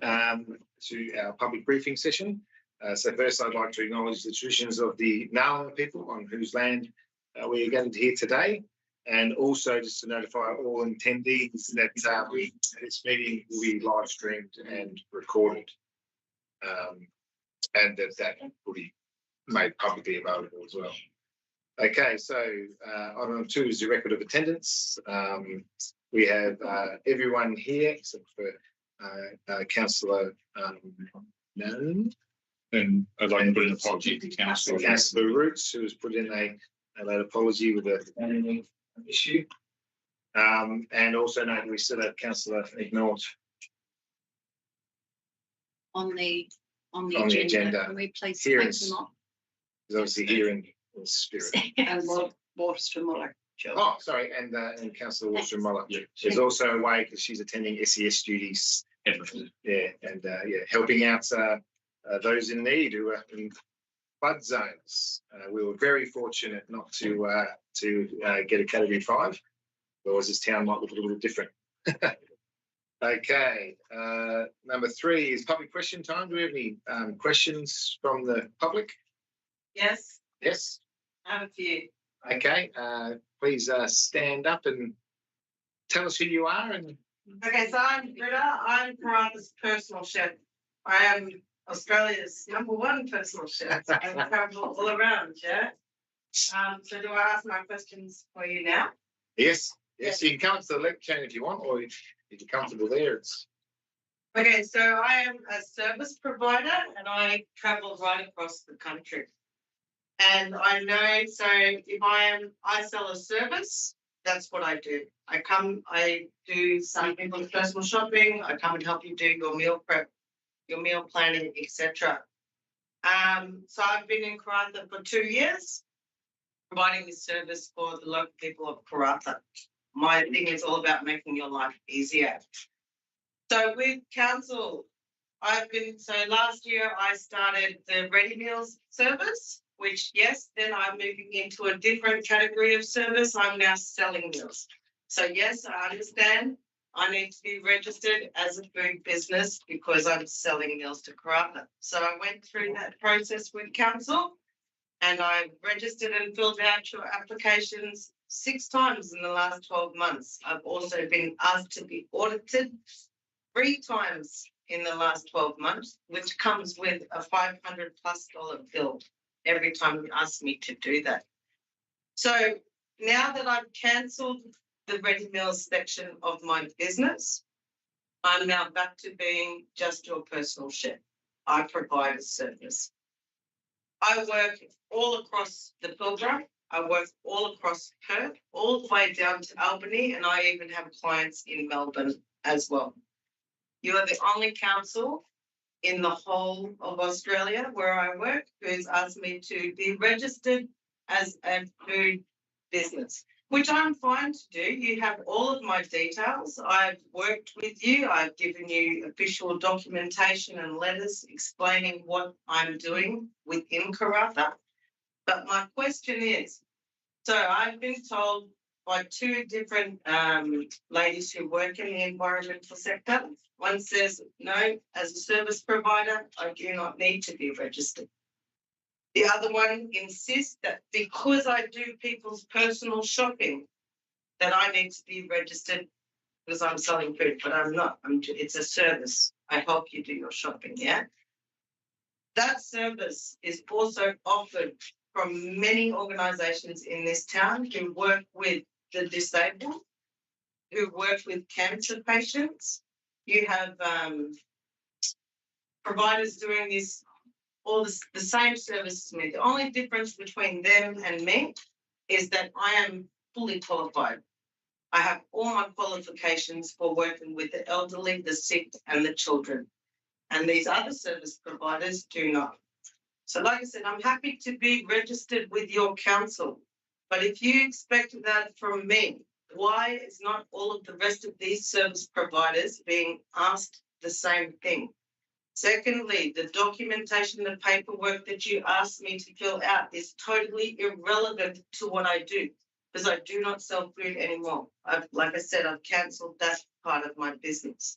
to our public briefing session. So first, I'd like to acknowledge the traditions of the Nala people on whose land we are gathered here today, and also just to notify all attendees that this meeting will be live streamed and recorded, and that will be made publicly available as well. Okay, so item 2 is the record of attendance. We have everyone here except for Councillor Nunn. And I'd like to put an apology to Councillor Roots, who has put in a late apology with a issue. And also note we still have Councillor Ignored on the agenda. Can we please take them off? He's obviously here in spirit. And Waterstone Muller. Oh, sorry, and Councillor Waterstone Muller is also away because she's attending SES duties. Yeah, and helping out those in need who are in flood zones. We were very fortunate not to get a Category 5, otherwise this town might look a little bit different. Okay, number 3 is public question time. Do we have any questions from the public? Yes. Yes. I have a few. Okay, please stand up and tell us who you are. And okay, so I'm Britta. I'm Karratha's personal chef. I am Australia's #1 personal chef. I travel all around, yeah. So do I ask my questions for you now? Yes, you can come to the lectern if you want, or if you're comfortable there. It's okay. So I am a service provider, and I travel right across the country. And I know, so if I sell a service, that's what I do. I do some people's personal shopping. I come and help you do your meal prep, your meal planning, etc. So I've been in Karratha for 2 years, providing this service for the local people of Karratha. My thing is all about making your life easier. So with council, last year I started the ready meals service, which, yes, then I'm moving into a different category of service. I'm now selling meals. So, yes, I understand I need to be registered as a food business because I'm selling meals to Karratha. So I went through that process with council, and I registered and filled out your applications 6 times in the last 12 months. I've also been asked to be audited 3 times in the last 12 months, which comes with a $500+ bill every time you ask me to do that. So now that I've cancelled the ready meals section of my business, I'm now back to being just your personal chef. I provide a service. I work all across the Pilbara. I work all across Perth, all the way down to Albany, and I even have clients in Melbourne as well. You are the only council in the whole of Australia where I work who has asked me to be registered as a food business, which I'm fine to do. You have all of my details. I've worked with you. I've given you official documentation and letters explaining what I'm doing within Karratha. But my question is, so I've been told by 2 different ladies who work in the environmental sector. One says, no, as a service provider, I do not need to be registered. The other one insists that because I do people's personal shopping, that I need to be registered because I'm selling food, but I'm not. It's a service. I help you do your shopping, yeah? That service is also offered from many organisations in this town who work with the disabled, who work with cancer patients. You have providers doing this, all the same service as me. The only difference between them and me is that I am fully qualified. I have all my qualifications for working with the elderly, the sick, and the children. And these other service providers do not. So like I said, I'm happy to be registered with your council. But if you expect that from me, why is not all of the rest of these service providers being asked the same thing? Secondly, the documentation, the paperwork that you asked me to fill out is totally irrelevant to what I do because I do not sell food anymore. Like I said, I've cancelled that part of my business.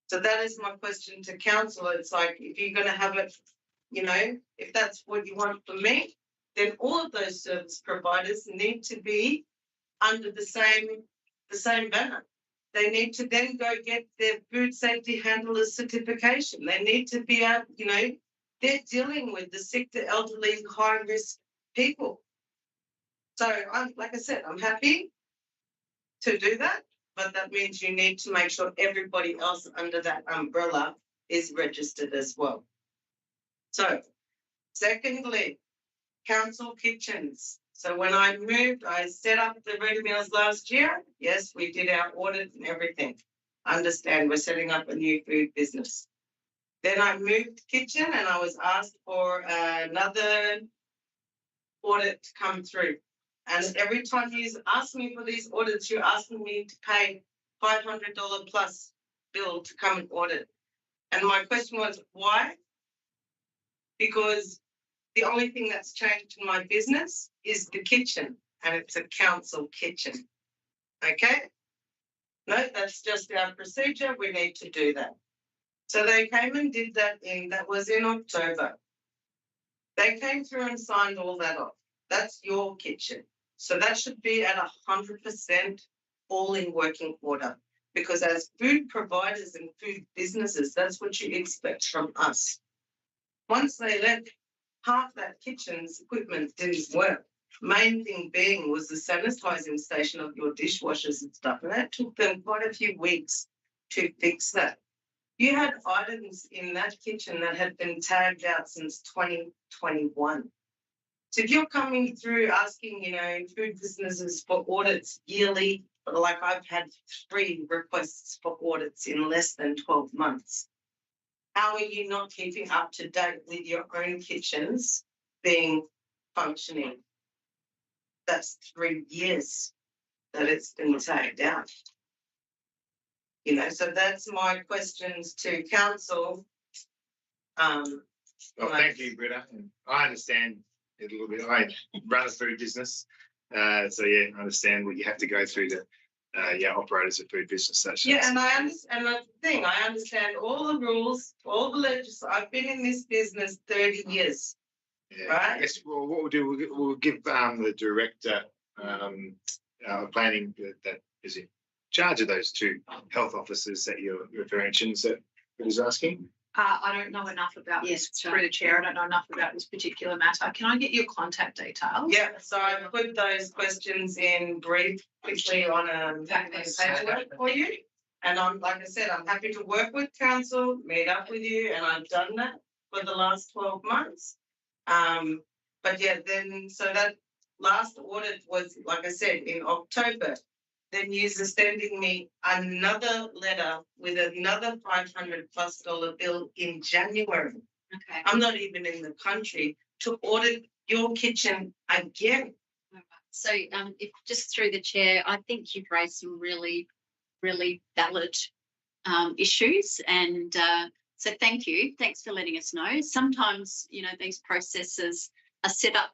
So that is my question to council. It's like, if you're going to have it, you know, if that's what you want for me, then all of those service providers need to be under the same banner. They need to then go get their food safety handlers certification. They need to be out, you know, they're dealing with the sick, the elderly, high risk people. So like I said, I'm happy to do that, but that means you need to make sure everybody else under that umbrella is registered as well. So secondly, council kitchens. So when I moved, I set up the ready meals last year. Yes, we did our audit and everything. Understand, we're setting up a new food business. Then I moved kitchen and I was asked for another audit to come through. And every time you ask me for these audits, you're asking me to pay $500 plus bill to come and audit. And my question was, why? Because the only thing that's changed in my business is the kitchen, and it's a council kitchen. Okay? No, that's just our procedure. We need to do that. So they came and did that that was in October. They came through and signed all that off. That's your kitchen. So that should be at 100% all in working order, because as food providers and food businesses, that's what you expect from us. Once they let half that kitchen's equipment didn't work, main thing being was the sanitizing station of your dishwashers and stuff, and that took them quite a few weeks to fix that. You had items in that kitchen that had been tagged out since 2021. So if you're coming through asking, you know, food businesses for audits yearly, like I've had 3 requests for audits in less than 12 months, how are you not keeping up to date with your own kitchens being functioning? That's 3 years that it's been tagged out. You know, so that's my questions to council. Well, thank you, Britta. And I understand it a little bit. I run a food business. So yeah, I understand what you have to go through to operate as a food business. Yeah, and I understand, and that's the thing, I understand all the rules, all the legislation. I've been in this business 30 years. Yeah. Right. Yes. Well, what we'll do, we'll give the director planning that is in charge of those 2 health officers that you're referring to. Is that what he's asking? I don't know enough about this. Through the chair, I don't know enough about this particular matter. Can I get your contact details? Yeah, so I put those questions in brief quickly on paperwork for you. And I'm, like I said, I'm happy to work with council, meet up with you, and I've done that for the last 12 months. But yeah, then so that last audit was, like I said, in October. Then you're sending me another letter with another $500+ bill in January. Okay. I'm not even in the country to audit your kitchen again. So if just through the chair, I think you've raised some really, really valid issues, and so thank you. Thanks for letting us know. Sometimes, you know, these processes are set up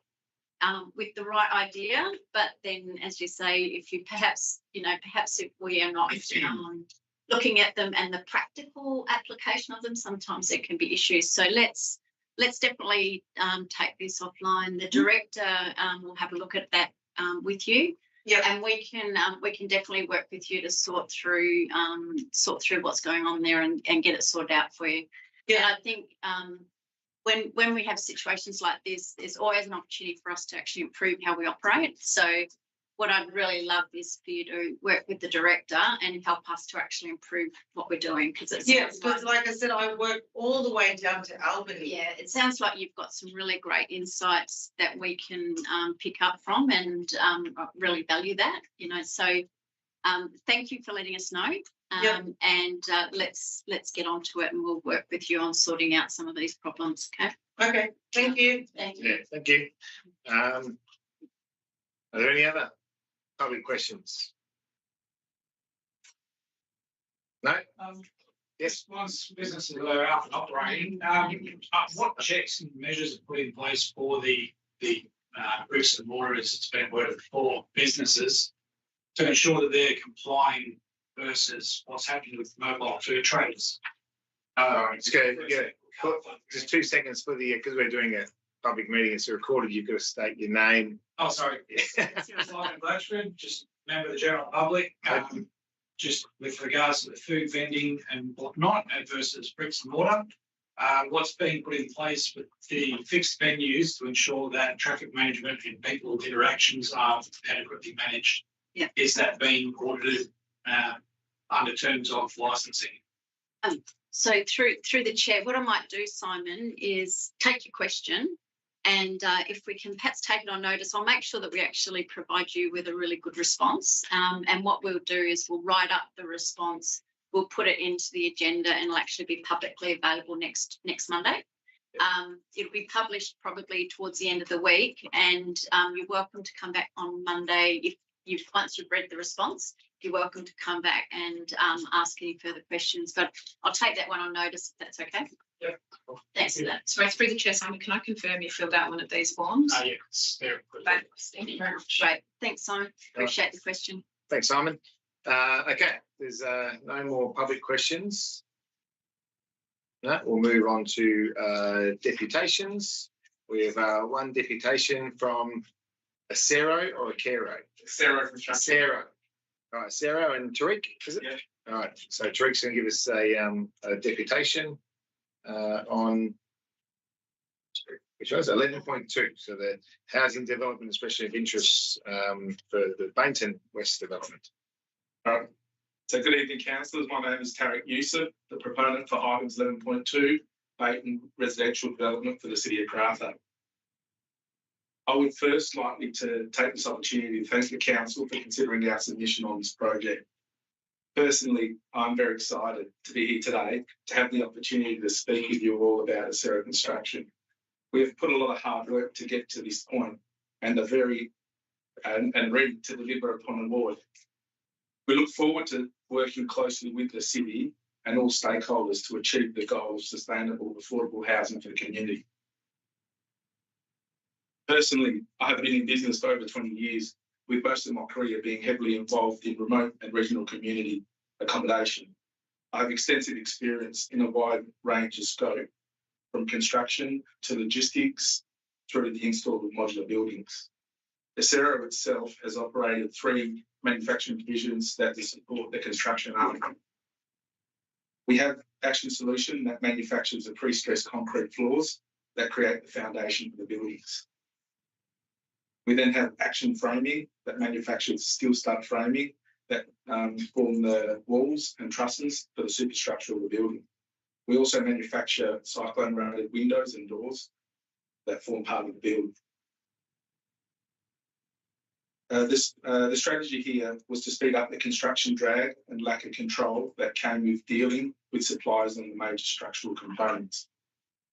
with the right idea, but then, as you say, if you perhaps if we are not looking at them and the practical application of them, sometimes there can be issues. So let's definitely take this offline. The director will have a look at that with you. Yeah, and we can definitely work with you to sort through what's going on there and get it sorted out for you. Yeah, and I think when we have situations like this, there's always an opportunity for us to actually improve how we operate. So what I'd really love is for you to work with the director and help us to actually improve what we're doing. Because like I said, I work all the way down to Albany. Yeah, it sounds like you've got some really great insights that we can pick up from, and I really value that. You know, so thank you for letting us know. And let's get on to it, and we'll work with you on sorting out some of these problems. Okay. Thank you. Thank you. Yeah, thank you. Are there any other public questions? No? Yes. Once businesses are up and operating, what checks and measures are put in place for the bricks and mortar, as it's been worded, for businesses to ensure that they're complying versus what's happening with mobile food traders? Let's go. Yeah, just 2 seconds for the because we're doing a public meeting. It's recorded. You've got to state your name. Oh, sorry. Simon Blatchford, just member of the general public. Just with regards to the food vending and whatnot versus bricks and mortar, what's being put in place with the fixed venues to ensure that traffic management and people interactions are adequately managed? Yeah. Is that being audited under terms of licensing? So through the chair, what I might do, Simon, is take your question, and if we can perhaps take it on notice, I'll make sure that we actually provide you with a really good response. And what we'll do is we'll write up the response, we'll put it into the agenda, and it'll actually be publicly available next Monday. It'll be published probably towards the end of the week, and you're welcome to come back on Monday once you've read the response. You're welcome to come back and ask any further questions, but I'll take that one on notice if that's okay. Yeah. Thanks for that. So through the chair, Simon, can I confirm you filled out one of these forms? Yes, there. Thank you very much. Great. Thanks, Simon. Appreciate the question. Thanks, Simon. Okay, there's no more public questions. No, we'll move on to deputations. We have one deputation from a Cero or a Caro? Sarah from Structure. Cero. All right, Cero and Tariq, is it? Yeah. All right, so Tariq's going to give us a deputation on, which was 11.2, so the housing development, especially of interest for the Bainton West development. So good evening, councillors. My name is Tariq Yusuf, the proponent for items 11.2, Bainton residential development for the city of Karratha. I would first like to take this opportunity to thank the council for considering our submission on this project. Personally, I'm very excited to be here today to have the opportunity to speak with you all about Acero Construction. We have put a lot of hard work to get to this point and are very ready to deliver upon an award. We look forward to working closely with the city and all stakeholders to achieve the goal of sustainable, affordable housing for the community. Personally, I have been in business for over 20 years, with most of my career being heavily involved in remote and regional community accommodation. I have extensive experience in a wide range of scope, from construction to logistics through to the install of modular buildings. Acero itself has operated 3 manufacturing divisions that support the construction arm. We have Action Solution that manufactures the pre-stressed concrete floors that create the foundation for the buildings. We then have Action Framing that manufactures steel stud framing that form the walls and trusses for the superstructure of the building. We also manufacture cyclone-rated windows and doors that form part of the building. The strategy here was to speed up the construction drag and lack of control that came with dealing with suppliers on the major structural components.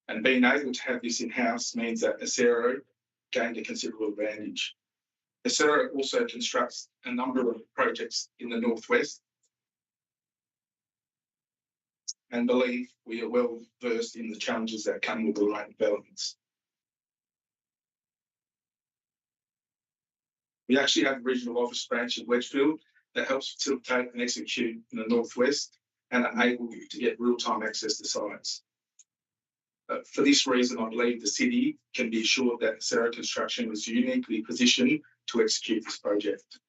And being able to have this in-house means that Acero gained a considerable advantage. Acero also constructs a number of projects in the northwest and believe we are well versed in the challenges that come with the land developments. We actually have a regional office branch in Wedgfield that helps facilitate and execute in the northwest and are able to get real-time access to sites. For this reason, I believe the city can be assured that Acero Construction is uniquely positioned to execute this project.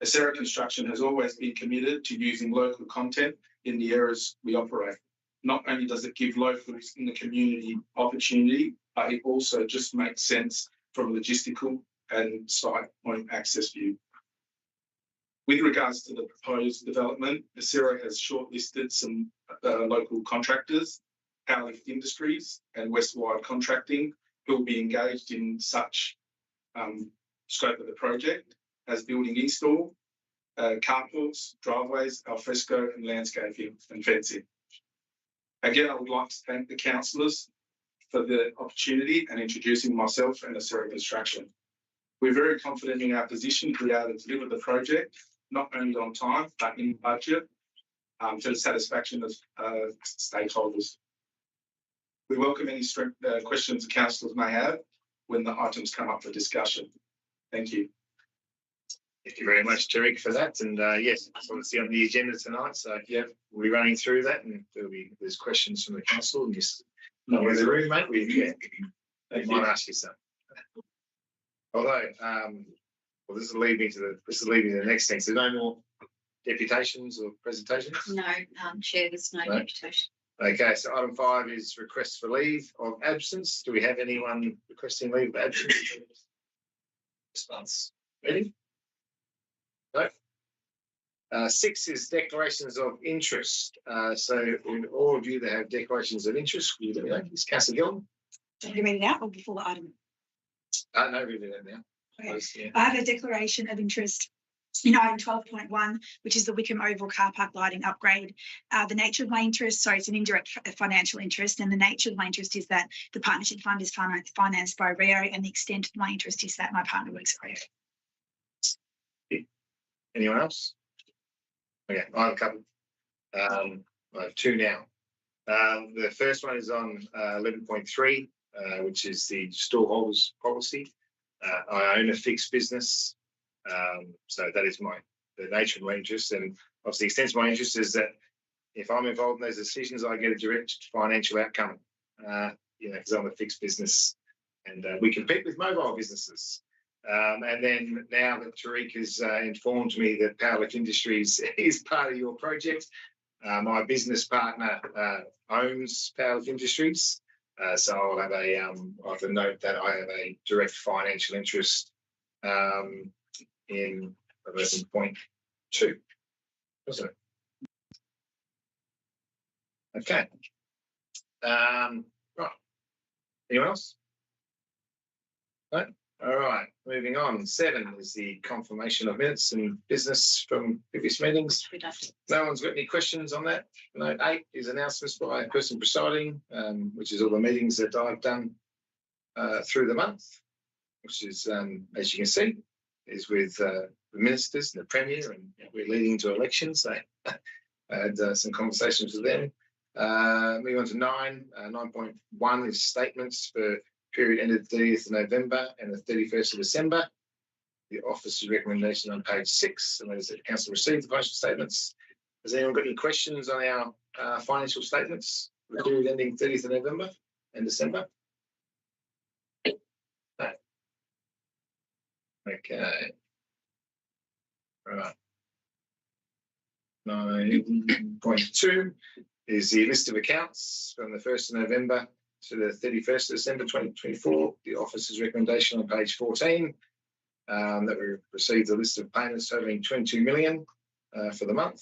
Acero Construction has always been committed to using local content in the areas we operate. Not only does it give locals in the community opportunity, but it also just makes sense from a logistical and site point access view. With regards to the proposed development, Acero has shortlisted some local contractors, Powerlift Industries and Westwide Contracting, who will be engaged in such scope of the project as building install, carports, driveways, alfresco and landscaping and fencing. Again, I would like to thank the councillors for the opportunity and introducing myself and Acero Construction. We're very confident in our position to be able to deliver the project, not only on time, but in budget, to the satisfaction of stakeholders. We welcome any questions the councillors may have when the items come up for discussion. Thank you. Thank you very much, Tarek, for that. And yes, that's obviously on the agenda tonight. So yeah, we'll be running through that, and there's questions from the council. And just in the room, mate. We might ask you something. Although, well, this will lead me to the next thing. So no more deputations or presentations. No, Chair, there's no No. deputation. Okay, so item 5 is request for leave of absence. Do we have anyone requesting leave of absence this month's meeting? No. 6 is declarations of interest. So all of you that have declarations of interest, will you let me know? Is Councillor Gillen? Should I read it out or before the item? No, read it out now. Okay. Please, yeah. I have a declaration of interest in item 12.1, which is the Wickham Oval car park lighting upgrade. The nature of my interest, so it's an indirect financial interest, and the nature of my interest is that the partnership fund is financed by Rio, and the extent of my interest is that my partner works at Rio. Anyone else? Okay, I have a couple. I have 2 now. The first one is on 11.3, which is the storeholders policy. I own a fixed business, so that is the nature of my interest, and obviously the extent of my interest is that if I'm involved in those decisions, I get a direct financial outcome. Because I'm a fixed business, and we compete with mobile businesses. And then now that Tarek has informed me that Powerlift Industries is part of your project, my business partner owns Powerlift Industries, so I'll have a note that I have a direct financial interest in 11.2. Wasn't it? Okay. Right. Anyone else? No? All right, moving on. 7 is the confirmation of minutes and business from previous meetings. We don't. No one's got any questions on that? Note 8 is announcements by a person presiding, which is all the meetings that I've done through the month, which is, as you can see, is with the ministers and the Premier, and we're leading into elections. So I had some conversations with them. Moving on to 9, 9.1 is statements for period ended 30th of November and the 31st of December. The officer's recommendation on page 6, and that is that council received the financial statements. Has anyone got any questions on our financial statements for the period ending 30th of November and December? No. Okay. Right. 9.2 is the list of accounts from the 1st of November to the 31st of December 2024. The officer's recommendation on page 14, that we received a list of payments totaling 22 million for the month.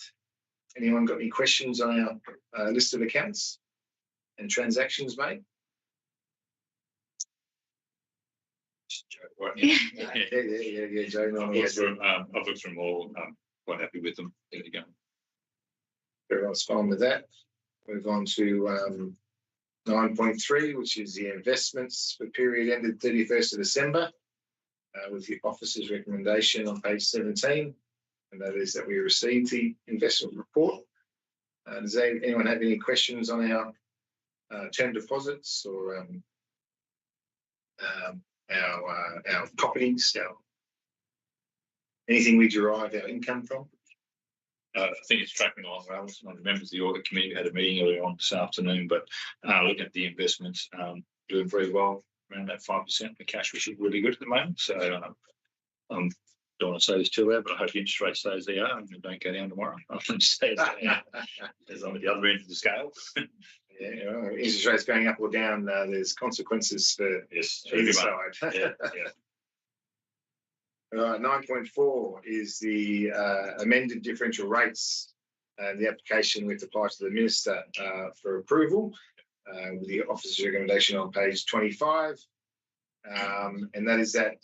Anyone got any questions on our list of accounts and transactions made? Right. Yeah, Joe. I've looked through them all. Quite happy with them. There you go. Everyone's fine with that. Move on to 9.3, which is the investments for period ended 31st of December, with the officer's recommendation on page 17, and that is that we received the investment report. Does anyone have any questions on our term deposits or our properties, anything we derive our income from? I think it's tracking along well. Some of the members of the audit committee had a meeting earlier on this afternoon, but looking at the investments, doing very well, around that 5%. The cash, which is really good at the moment. So don't want to say this too loud, but I hope the interest rate stays there and don't go down tomorrow. I want to stay as I'm at the other end of the scale. Yeah, well, interest rates going up or down, there's consequences for either side. Yeah. All right, 9.4 is the amended differential rates and the application which applies to the minister for approval, with the officer's recommendation on page 25. And that is that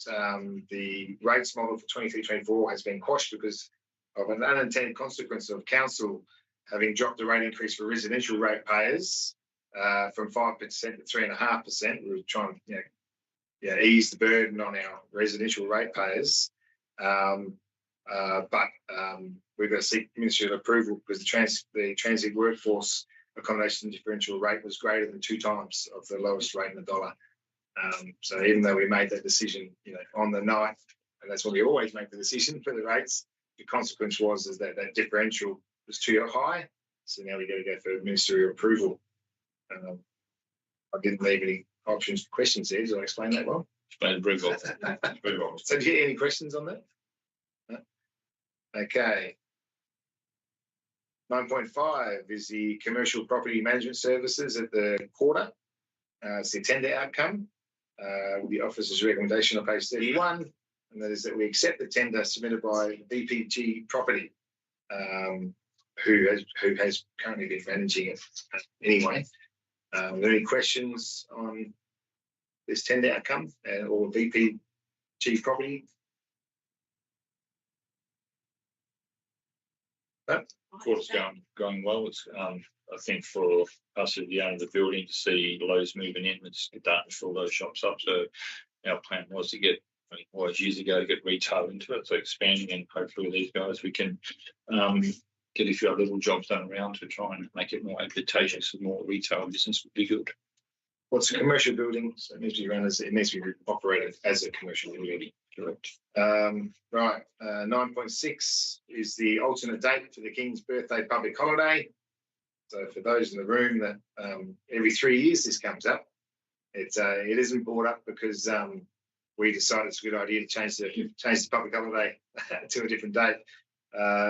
the rates model for 23-24 has been quashed because of an unintended consequence of council having dropped the rate increase for residential ratepayers from 5% to 3.5%. We were trying to ease the burden on our residential ratepayers. But we've got to seek ministerial approval because the transit workforce accommodation differential rate was greater than 2 times of the lowest rate in the dollar. So even though we made that decision, on the night and that's when we always make the decision for the rates. The consequence was is that that differential was too high, so now we got to go for ministerial approval. I didn't leave any options for questions there. Did I explain that well? Explained very well. Very well. So, do you have any questions on that? No? Okay. 9.5 is the commercial property management services at the quarter. It's the tender outcome. The officer's recommendation on page 31, and that is that we accept the tender submitted by BPG Property, who has currently been managing it anyway. Are there any questions on this tender outcome or BPG Property? No? Quarter's going well. It's I think for us at the owner of the building to see Lowe's moving in, it's starting to fill those shops up. So our plan was to get, years ago, to get retail into it. So expanding, and hopefully with these guys we can get a few other little jobs done around to try and make it more advantageous and more retail business would be good. What's a commercial building? So it needs to be run as it needs to be operated as a commercial building. Correct. Right. 9.6 is the alternate date for the King's birthday public holiday. So for those in the room that every 3 years this comes up, it isn't brought up because we decided it's a good idea to change the public holiday to a different date.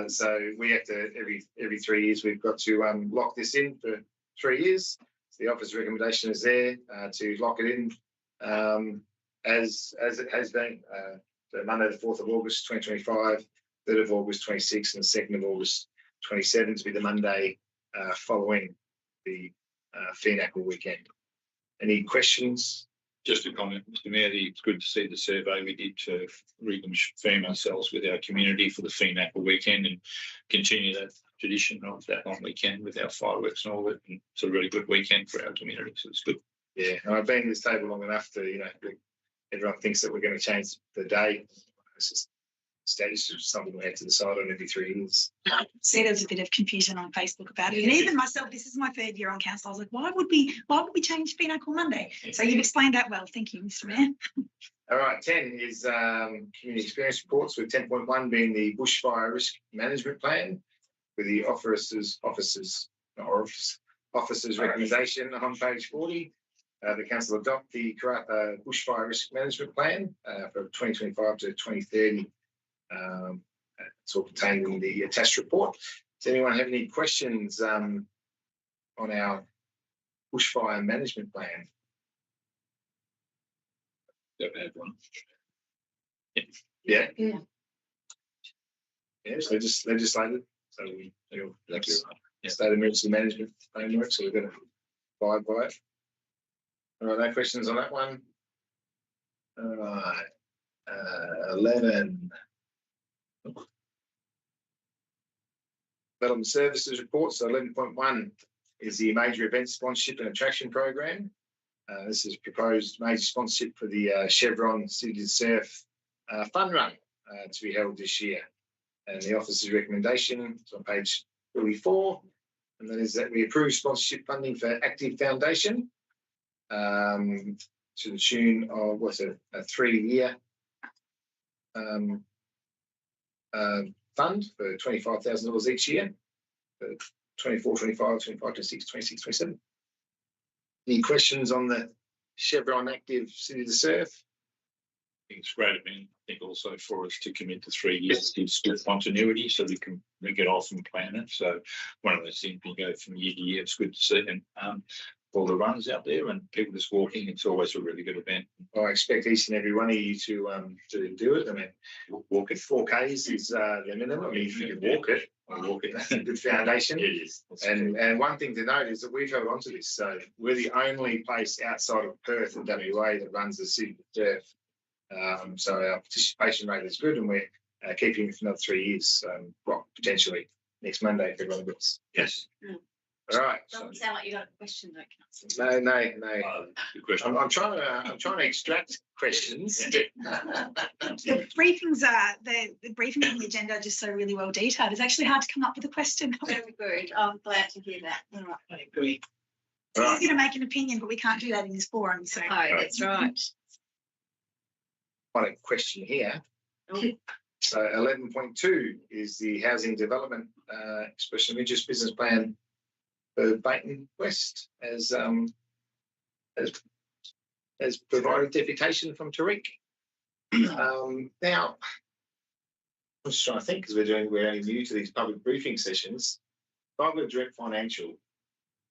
So we have to every 3 years we've got to lock this in for 3 years. So the office recommendation is there to lock it in as it has been. So Monday the 4th of August 2025, 3rd of August 26, and 2nd of August 27 to be the Monday following the Finacle weekend. Any questions? Just a comment, Mr. Mayor, it's good to see the survey we did to reconfirm ourselves with our community for the Finacle weekend and continue that tradition of that long weekend with our fireworks and all that. And it's a really good weekend for our community, so it's good. Yeah, and I've been at this table long enough to, everyone thinks that we're going to change the day. It's just something we have to decide on every 3 years. See, there's a bit of confusion on Facebook about it. And even myself, this is my 3rd year on council. I was like, why would we change Finacle Monday? So you've explained that well. Thank you, Mr. Mayor. All right, 10 is community experience reports, with 10.1 being the bushfire risk management plan, with the officer's recommendation on page 40. The council adopt the Karratha bushfire risk management plan for 2025 to 2030. It's all contained in the attached report. Does anyone have any questions on our bushfire management plan? Don't have one. Yeah. Yeah. Yeah, it's legislated. So we state emergency management framework, so we've got to abide by it. All right, no questions on that one. All right. 11. Development services report. So 11.1 is the major event sponsorship and attraction program. This is proposed major sponsorship for the Chevron City to Surf fun run to be held this year. And the officer's recommendation is on page 44, and that is that we approve sponsorship funding for Active Foundation to the tune of a 3-year fund for $25,000 each year for 24, 25, 25, 26, 26, 27. Any questions on the Chevron Active City to Surf? I think it's great. I think also for us to commit to 3 years gives good continuity so we can get off and plan it. So one of those things we go from year to year. It's good to see. And all the runs out there and people just walking, it's always a really good event. I expect each and every one of you to do it. I mean, walk at 4Ks is the minimum. I mean, if you can walk it, that's a good foundation. It is. And one thing to note is that we've held on to this. So we're the only place outside of Perth and WA that runs the City to Surf. So our participation rate is good, and we're keeping it for another 3 years. Well, potentially next Monday if everyone goes. Yes. All right. Doesn't sound like you got a question though, Councillor. No. Good question. I'm trying to extract questions. The briefings are the briefings on the agenda are just so really well detailed. It's actually hard to come up with a question. Very good. I'm glad to hear that. All right. I agree. It's easy to make an opinion, but we can't do that in this forum. So Oh, that's right. Quite a question here. So 11.2 is the housing development expression of interest business plan for Baton West as provided deputation from Tariq. Now, I'm just trying to think because we're only new to these public briefing sessions. If I've got direct financial,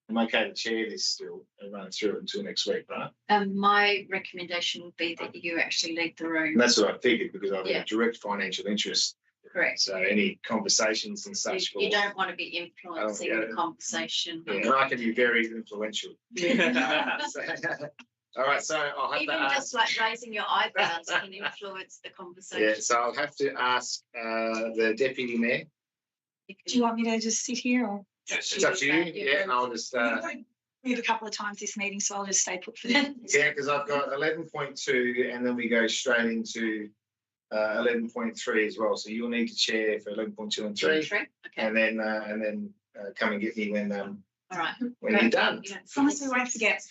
I'm okay to chair this still and run through it until next week, right? My recommendation would be that you actually lead the room. And that's what I figured because I've got Yeah. a direct financial interest. Correct. So any conversations and such. You don't want to be influencing yeah. the conversation. Yeah, and I can be very influential. So, all right, so I'll have Even to ask. just like raising your eyebrows can influence the conversation. Yeah, so I'll have to ask the deputy mayor. Do you want me to just sit here or? It's up to you. Yeah, and I'll just. Move a couple of times this meeting, so I'll just stay put for that. Yeah, because I've got 11.2 and then we go straight into 11.3 as well. So you'll need to chair for 11.2 and 3, Okay. and then come and get me when All right. when you're done. Promise we won't forget.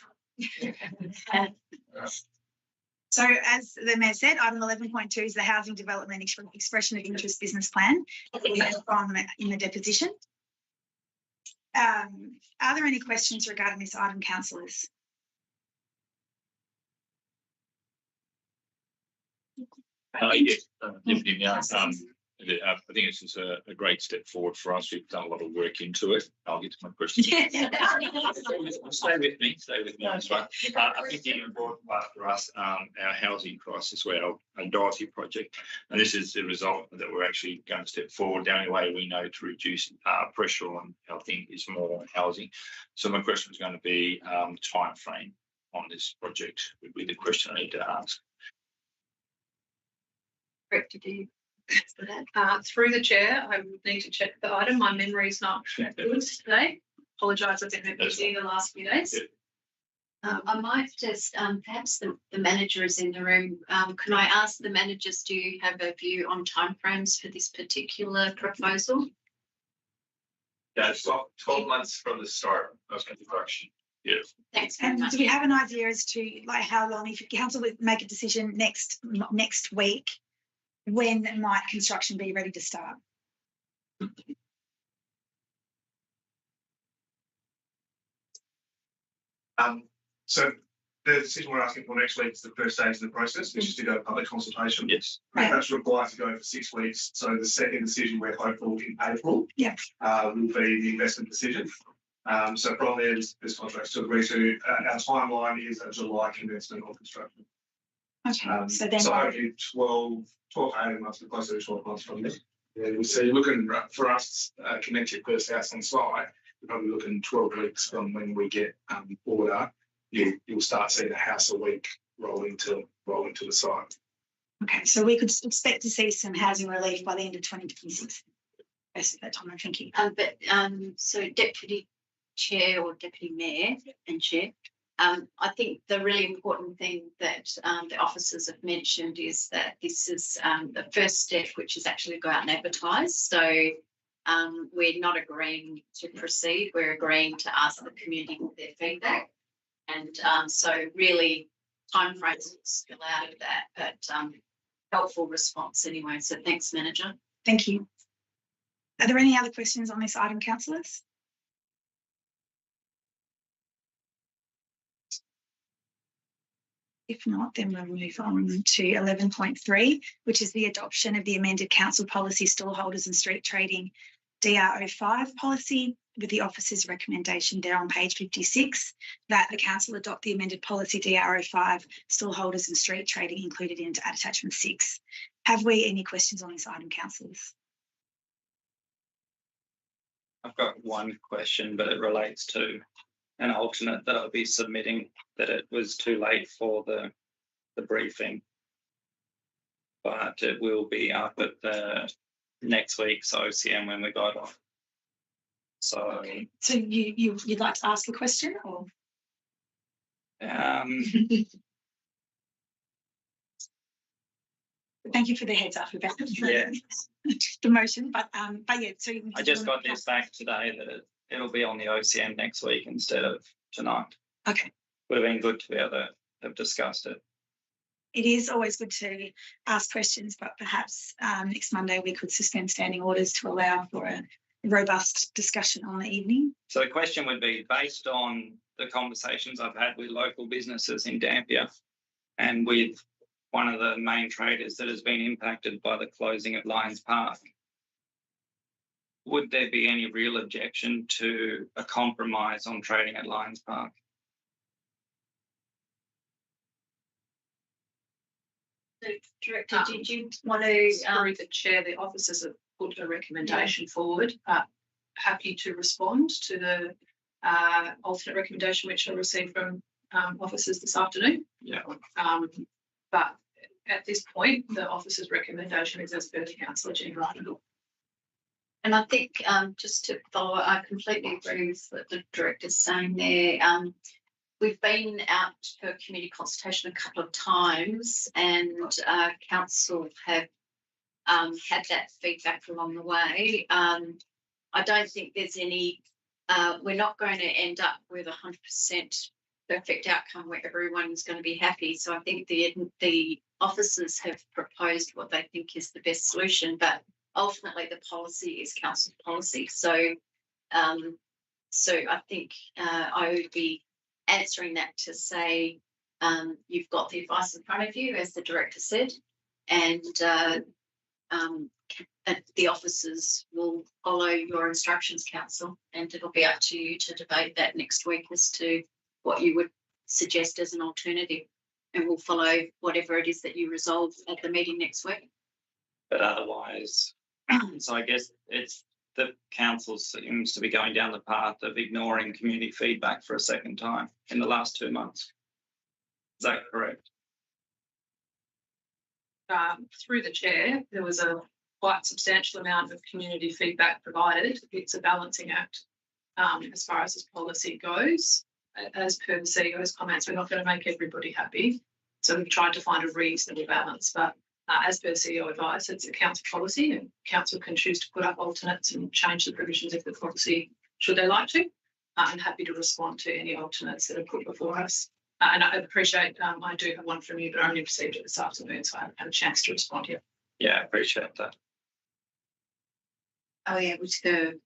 So as the mayor said, item 11.2 is the housing development expression of interest business plan we had from in the deposition. Are there any questions regarding this item, councillors? Yes, Deputy Mayor. I think it's just a great step forward for us. We've done a lot of work into it. I'll get to my question. Stay with me. That's right. I think the important part for us, our housing crisis, our Dorothy project, and this is the result that we're actually going to step forward. The only way we know to reduce pressure on housing is more housing. So my question is going to be time frame on this project would be the question I need to ask. Correct, do you? For that. Through the chair, I would need to check the item. My memory is not good today. Apologise, I've been a bit busy the last few days. I might just, perhaps the manager is in the room. Can I ask the managers, do you have a view on timeframes for this particular proposal? Yeah, it's 12 months from the start of construction. Yes. Thanks very And much. do we have an idea as to like how long, if council would make a decision next week, when might construction be ready to start? So the decision we're asking for next week is the first stage of the process, which is to go to public consultation. Yes. Right. That's required to go for 6 weeks. So the second decision we're hopeful in April will be the investment decision. So from there, this contract's to agree to. Our timeline is a July commencement of construction. Okay, so then So hopefully 12 to 18 months, closer to 12 months from there. Yeah, so you're looking for us to connect your first house on site. We're probably looking 12 weeks from when we get order. You'll start seeing a house a week roll into the site. okay, so we could expect to see some housing relief by the end of 2026. Based at that time, I'm thinking. So Deputy Chair or Deputy Mayor and Chair, I think the really important thing that the officers have mentioned is that this is the first step, which is actually go out and advertise. So we're not agreeing to proceed. We're agreeing to ask the community for their feedback. And so really timeframes spill out of that, but helpful response anyway. So thanks, Manager. Thank you. Are there any other questions on this item, councillors? If not, then we'll move on to 11.3, which is the adoption of the amended council policy stallholders and street trading DRO5 policy, with the officer's recommendation there on page 56 that the council adopt the amended policy DRO5 stallholders and street trading included into attachment 6. Have we any questions on this item, councillors? I've got one question, but it relates to an alternate that I'll be submitting, that it was too late for the briefing, but it will be up at the next week's OCM when we got off. So, Okay. So you'd like to ask a question, or? Thank you for the heads up about Yeah. the motion, but yeah. So I just got this back today that it'll be on the OCM next week instead of tonight. Okay. Would have been good to be able to have discussed it. It is always good to ask questions, but perhaps next Monday we could suspend standing orders to allow for a robust discussion on the evening. So the question would be, based on the conversations I've had with local businesses in Dampier and with one of the main traders that has been impacted by the closing of Lions Park, would there be any real objection to a compromise on trading at Lions Park? Director, did you want to? Through the chair, the officers have put a recommendation forward. Happy to respond to the alternate recommendation which I received from officers this afternoon. Yeah. But at this point, the officers' recommendation is as per the council agenda item. And I think just to follow, I completely agree with what the director's saying there. We've been out for community consultation a couple of times, and council have had that feedback along the way. I don't think there's any. We're not going to end up with 100% perfect outcome where everyone's going to be happy. So I think the officers have proposed what they think is the best solution, but ultimately the policy is council policy. So, I think I would be answering that to say you've got the advice in front of you, as the director said, and the officers will follow your instructions, council, and it'll be up to you to debate that next week as to what you would suggest as an alternative, and we'll follow whatever it is that you resolve at the meeting next week. But otherwise, so I guess it's the council seems to be going down the path of ignoring community feedback for a second time in the last 2 months. Is that correct? Through the chair, there was a quite substantial amount of community feedback provided. It's a balancing act as far as this policy goes. As per the CEO's comments, we're not going to make everybody happy. So we've tried to find a reasonable balance, but as per CEO advice, it's a council policy, and council can choose to put up alternates and change the provisions of the policy should they like to. I'm happy to respond to any alternates that are put before us. And I appreciate I do have one from you, but I only received it this afternoon, so I haven't had a chance to respond yet. Yeah, I appreciate that. Are we able to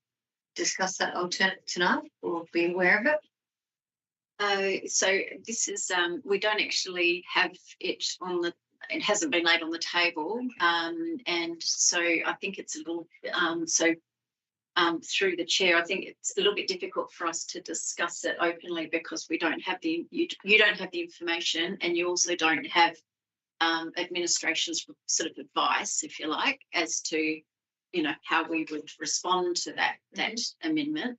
discuss that alternate tonight or be aware of it? So this is, we don't actually have it on the, it hasn't been laid on the table. And so I think it's a little, through the chair, I think it's a little bit difficult for us to discuss it openly because we don't have the, you don't have the information, and you also don't have administration's sort of advice, if you like, as to, you know, how we would respond to that amendment.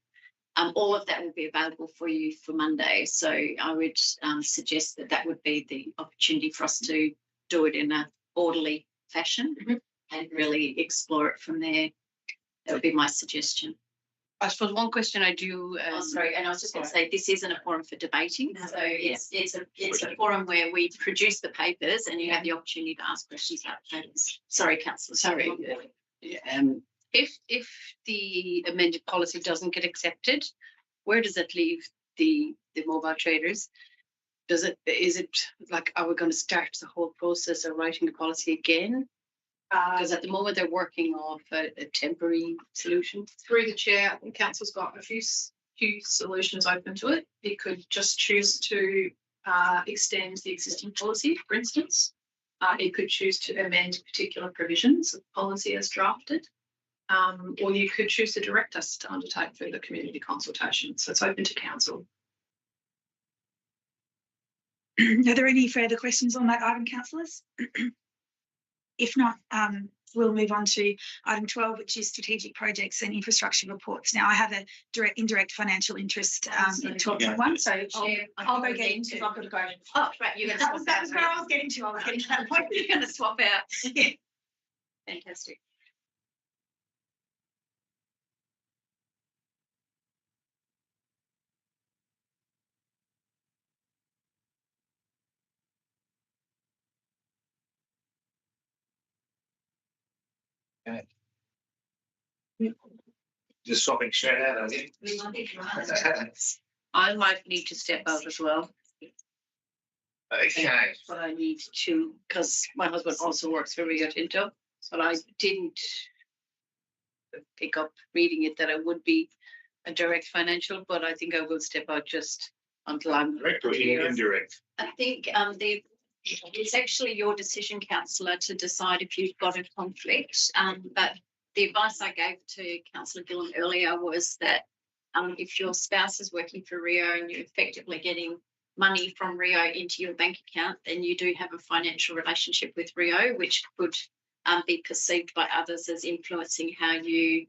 All of that will be available for you for Monday. So I would suggest that that would be the opportunity for us to do it in an orderly fashion and really explore it from there. That would be my suggestion. I suppose one question I do. Sorry, and I was just going to say this isn't a forum for debating. So it's a forum where we produce the papers and you have the opportunity to ask questions about the papers. Sorry, councillor. Sorry. If the amended policy doesn't get accepted, where does it leave the mobile traders? Is it like, are we going to start the whole process of writing the policy again? Because at the moment they're working off a temporary solution. Through the chair, I think council's got a few solutions open to it. It could just choose to extend the existing policy, for instance. It could choose to amend particular provisions of policy as drafted. Or you could choose to direct us to undertake further community consultation. So it's open to council. Are there any further questions on that item, councillors? If not, we'll move on to item 12, which is strategic projects and infrastructure reports. Now, I have a indirect financial interest in 12.1, so I'll go get into. I've got to go. Oh, right, that was where I was getting to. I was getting to that point. You're going to swap out. Yeah. Fantastic. Okay. Just swapping straight out, I think. I might need to step out as well. Okay. But I need to, because my husband also works for Rio Tinto, but I didn't pick up reading it that I would be a direct financial, but I think I will step out just until I'm Direct or clear. indirect? I think it's actually your decision, councillor, to decide if you've got a conflict. But the advice I gave to Councillor Gillam earlier was that if your spouse is working for Rio and you're effectively getting money from Rio into your bank account, then you do have a financial relationship with Rio, which could be perceived by others as influencing how you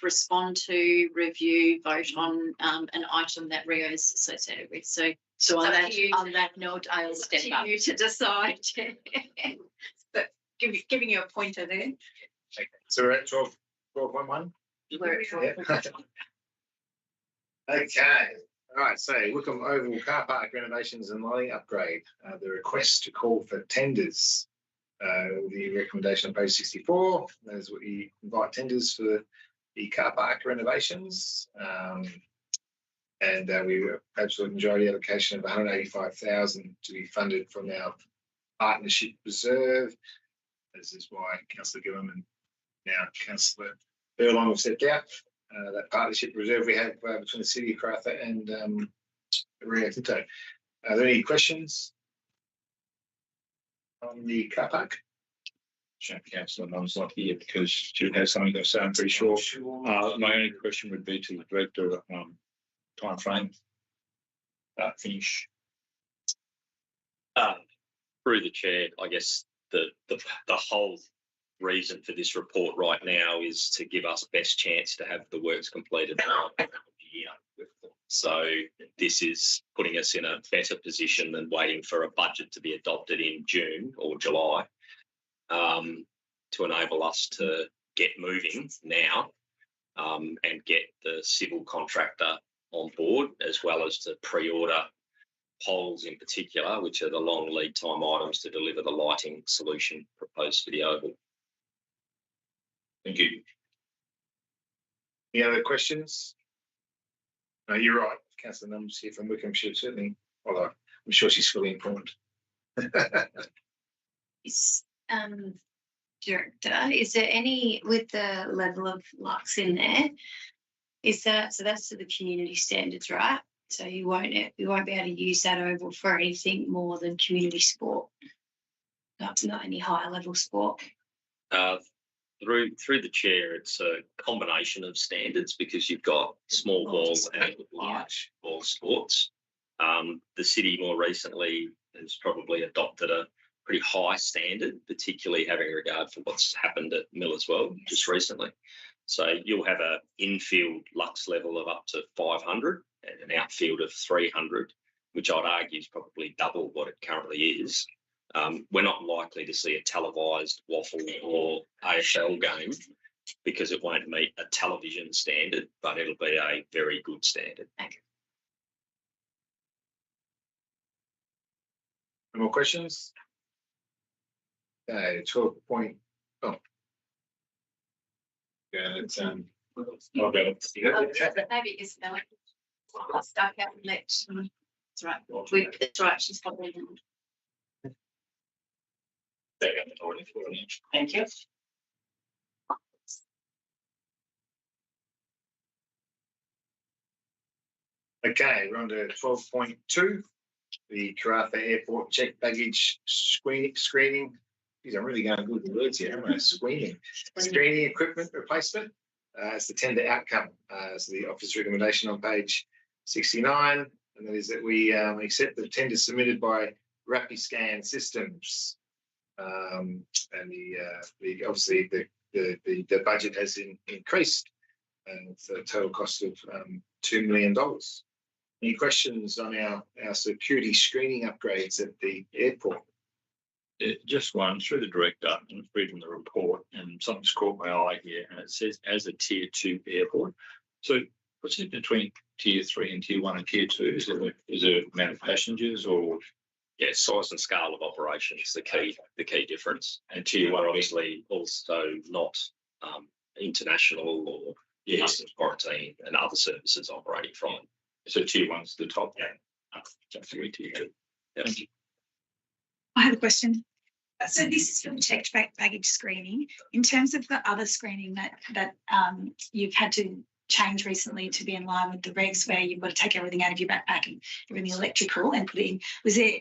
respond to, review, vote on an item that Rio is associated with. So So on up to you. on that note, I'll It's step up up. to you to decide. But giving you a pointer there. Okay. So we're at 12.1. We're at Yeah. Okay. All right. So Wickham Oval car park renovations and lighting upgrade. The request to call for tenders. The recommendation on page 64. That is what we invite tenders for the car park renovations. And we absolute majority allocation of 185,000 to be funded from our partnership reserve. This is why Councillor Gillam and now Councillor Furlong have stepped out. That partnership reserve we have between the City of Karratha and Rio Tinto. Are there any questions on the car park? Councillor Nunn's not here because she has something to say, I'm pretty sure. My only question would be to the director, time frame, finish. Through the chair, I guess the whole reason for this report right now is to give us best chance to have the works completed. So this is putting us in a better position than waiting for a budget to be adopted in June or July, to enable us to get moving now and get the civil contractor on board, as well as to pre-order poles in particular, which are the long lead time items to deliver the lighting solution proposed for the Oval. Thank you. Any other questions? No, you're right. Councillor Nunn's here from Wickham. She certainly, although I'm sure she's fully informed. Director, is there any, with the level of lux in there, is that, so that's to the community standards, right? So you won't be able to use that oval for anything more than community sport, not any higher level sport. Through the chair, it's a combination of standards because you've got small ball and large ball sports. The city more recently has probably adopted a pretty high standard, particularly having regard for what's happened at Mill as well, just recently. So you'll have an infield lux level of up to 500 and an outfield of 300, which I'd argue is probably double what it currently is. We're not likely to see a televised waffle or AFL game because it won't meet a television standard, but it'll be a very good standard. Okay. Any more questions? Okay, 12 point. Oh. Yeah, it's Maybe Isabella. I'll start out and let. It's right. It's right. She's probably. Thank you. Okay, we're on to 12.2. The Karratha Airport check baggage screening. Geez, I'm really going good with words here, aren't I? Screening equipment replacement. It's the tender outcome. So the office recommendation on page 69, and that is that we accept the tender submitted by Rapiscan Systems, and the obviously the budget has increased, and it's a total cost of $2 million. Any questions on our security screening upgrades at the airport? Just one through the director, and reading the report, and something's caught my eye here, and it says as a tier 2 airport. So what's it between tier 3 and tier 1 and tier 2? Is there amount of passengers or? Yeah, size and scale of operation is the key difference. And tier 1 obviously also not international or customs quarantine and other services operating from. So tier 1's the top. Yeah. Tier 2. Yep. I have a question. So this is for the checked baggage screening. In terms of the other screening that you've had to change recently to be in line with the regs, where you've got to take everything out of your backpack and everything electrical and put it in, was there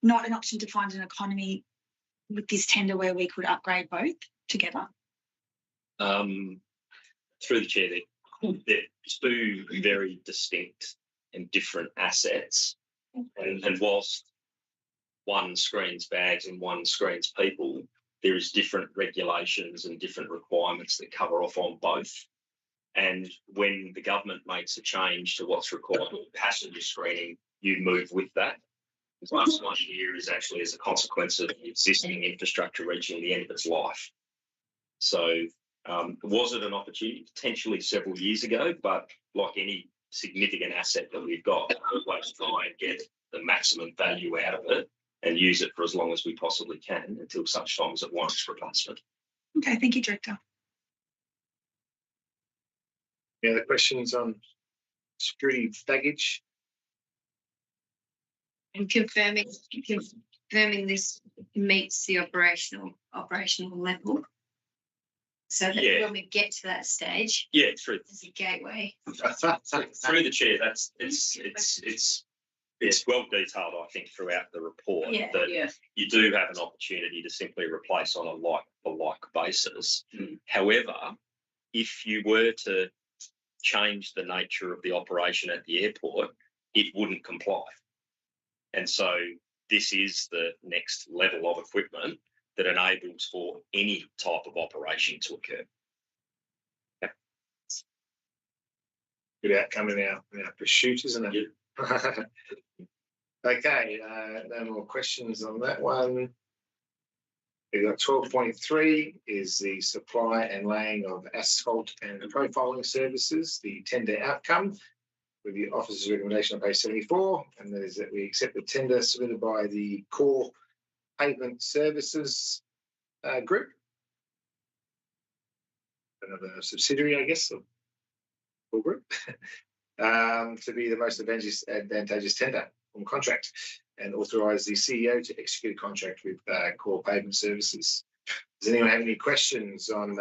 not an option to find an economy with this tender where we could upgrade both together? Through the chair, they're two very distinct and different assets, and whilst one screens bags and one screens people, there is different regulations and different requirements that cover off on both. And when the government makes a change to what's required for passenger screening, you move with that. The last 1 year is actually as a consequence of the existing infrastructure reaching the end of its life. So was it an opportunity? Potentially several years ago, but like any significant asset that we've got, we always try and get the maximum value out of it and use it for as long as we possibly can until such time as it warrants replacement. Okay, thank you, Director. Any other questions on security baggage? And confirming this meets the operational level. So that when we get to that stage, through there's a gateway. through the chair, it's well detailed, I think, throughout the report that you do have an opportunity to simply replace on a like-for-like basis. However, if you were to change the nature of the operation at the airport, it wouldn't comply. And so this is the next level of equipment that enables for any type of operation to occur. Good outcome in our pursuit, isn't it? Yeah. Okay, no more questions on that one. We've got 12.3 is the supply and laying of asphalt and profiling services, the tender outcome with the officer's recommendation on page 74, and that is that we accept the tender submitted by the Core Pavement Services Group, another subsidiary, I guess, of Core Group, to be the most advantageous tender on contract, and authorise the CEO to execute a contract with Core Pavement Services. Does anyone have any questions on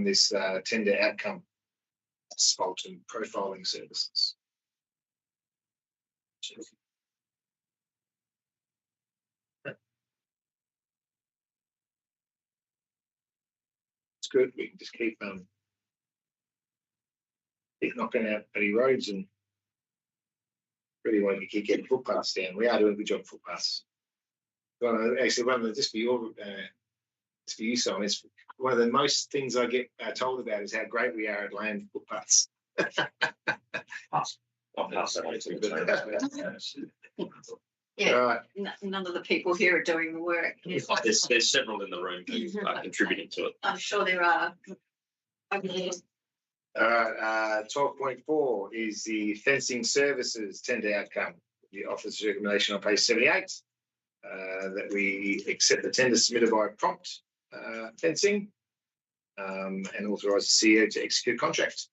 this tender outcome, asphalt and profiling services? It's good. We can just keep knocking out petty roads and really want to keep getting footpaths down. We are doing a good job of footpaths. Actually, just for you, Simon, it's one of the most things I get told about is how great we are at laying footpaths. I'll pass that on to the Yeah, Right. none of the people here are doing the work. There's several in the room who are contributing to it. I'm sure there are. Okay. All right, 12.4 is the fencing services tender outcome. The officer's recommendation on page 78 that we accept the tender submitted by Prompt Fencing and authorise the CEO to execute contract.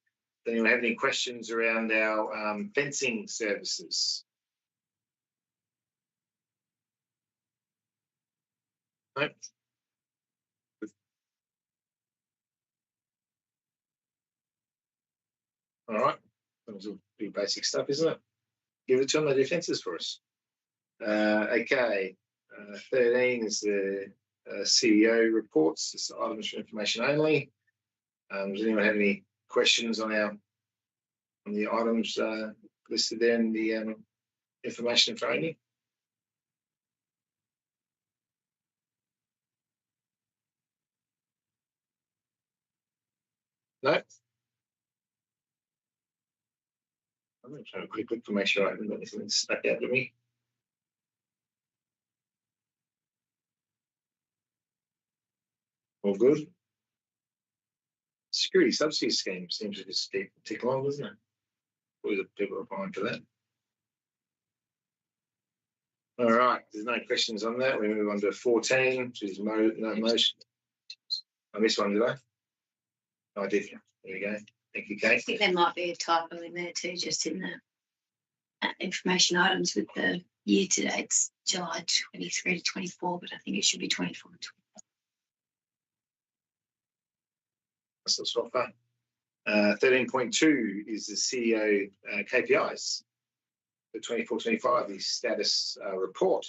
Does anyone have any questions around our fencing services? No? All right, that was all pretty basic stuff, isn't it? Give it to them, they do fences for us. Okay, 13 is the CEO reports. It's items for information only. Does anyone have any questions on the items listed there in the information for only? No. I'm going to try a quick look to make sure I haven't got anything stuck out to me. All good. Security subsidy scheme seems to just tick along, doesn't it? Always people applying for that. All right, there's no questions on that. We move on to 14, which is no motion. I missed one, did I? Oh, I did. There we go. Thank you, Kate. I think there might be a typo in there too, just in the information items with the year to date, it's July 23 to 24, but I think it should be 24 to 25. Councillor Swaffer. 13.2 is the CEO KPIs for 24-25, the status report.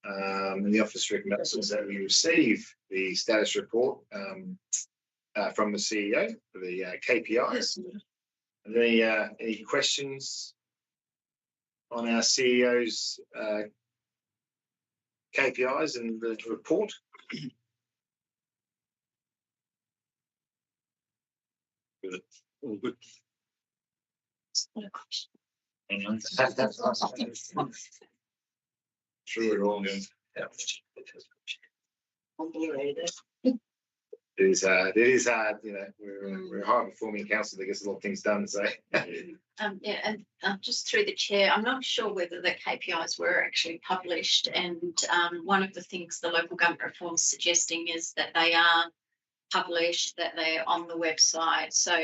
And the office recommendations that we receive the status report from the CEO for the KPIs. Are there any questions on our CEO's KPIs and the report? Good. All good. Sure, we're all good. It is hard, you know, we're a high performing council that gets a lot of things done, so. Yeah, and just through the chair, I'm not sure whether the KPIs were actually published, and one of the things the local government reform is suggesting is that they are published, that they're on the website. So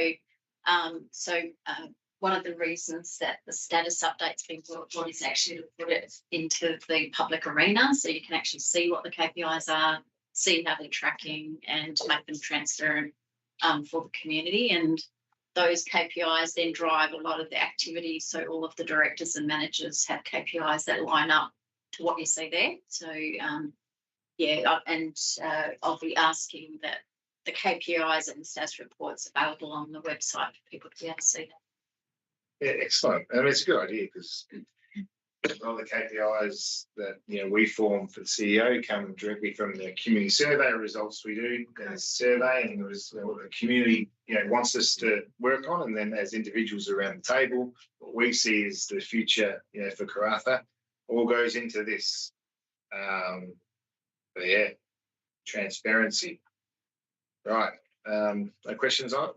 one of the reasons that the status update's been brought on is actually to put it into the public arena, so you can actually see what the KPIs are, see how they're tracking, and make them transparent for the community. And those KPIs then drive a lot of the activity. So all of the directors and managers have KPIs that line up to what you see there. So I'll be asking that the KPIs and the status reports available on the website for people to be able to see that. Yeah, excellent. I mean, it's a good idea because all the KPIs that we form for the CEO come directly from the community survey results we do. There's a survey, and there's what the community wants us to work on, and then as individuals around the table, what we see is the future for Karratha all goes into this. But yeah, transparency. Right. No questions on it?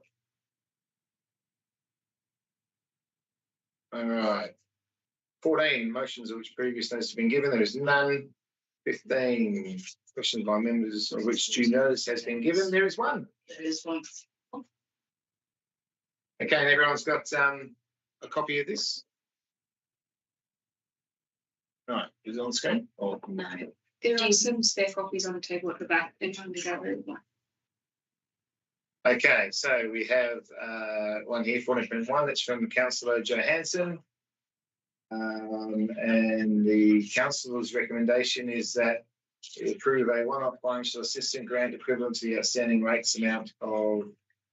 All right. 14 motions of which previous notice have been given. There is none. 15 questions by members of which due notice has been given. There is one. There is one. Okay, and everyone's got a copy of this. Right, is it on screen? Or? No. There are some spare copies on the table at the back. They're trying to go over. Okay, so we have one here, 14.1, that's from Councillor Johansson. And the councillor's recommendation is that we approve a one-off financial assistance grant equivalent to the outstanding rates amount of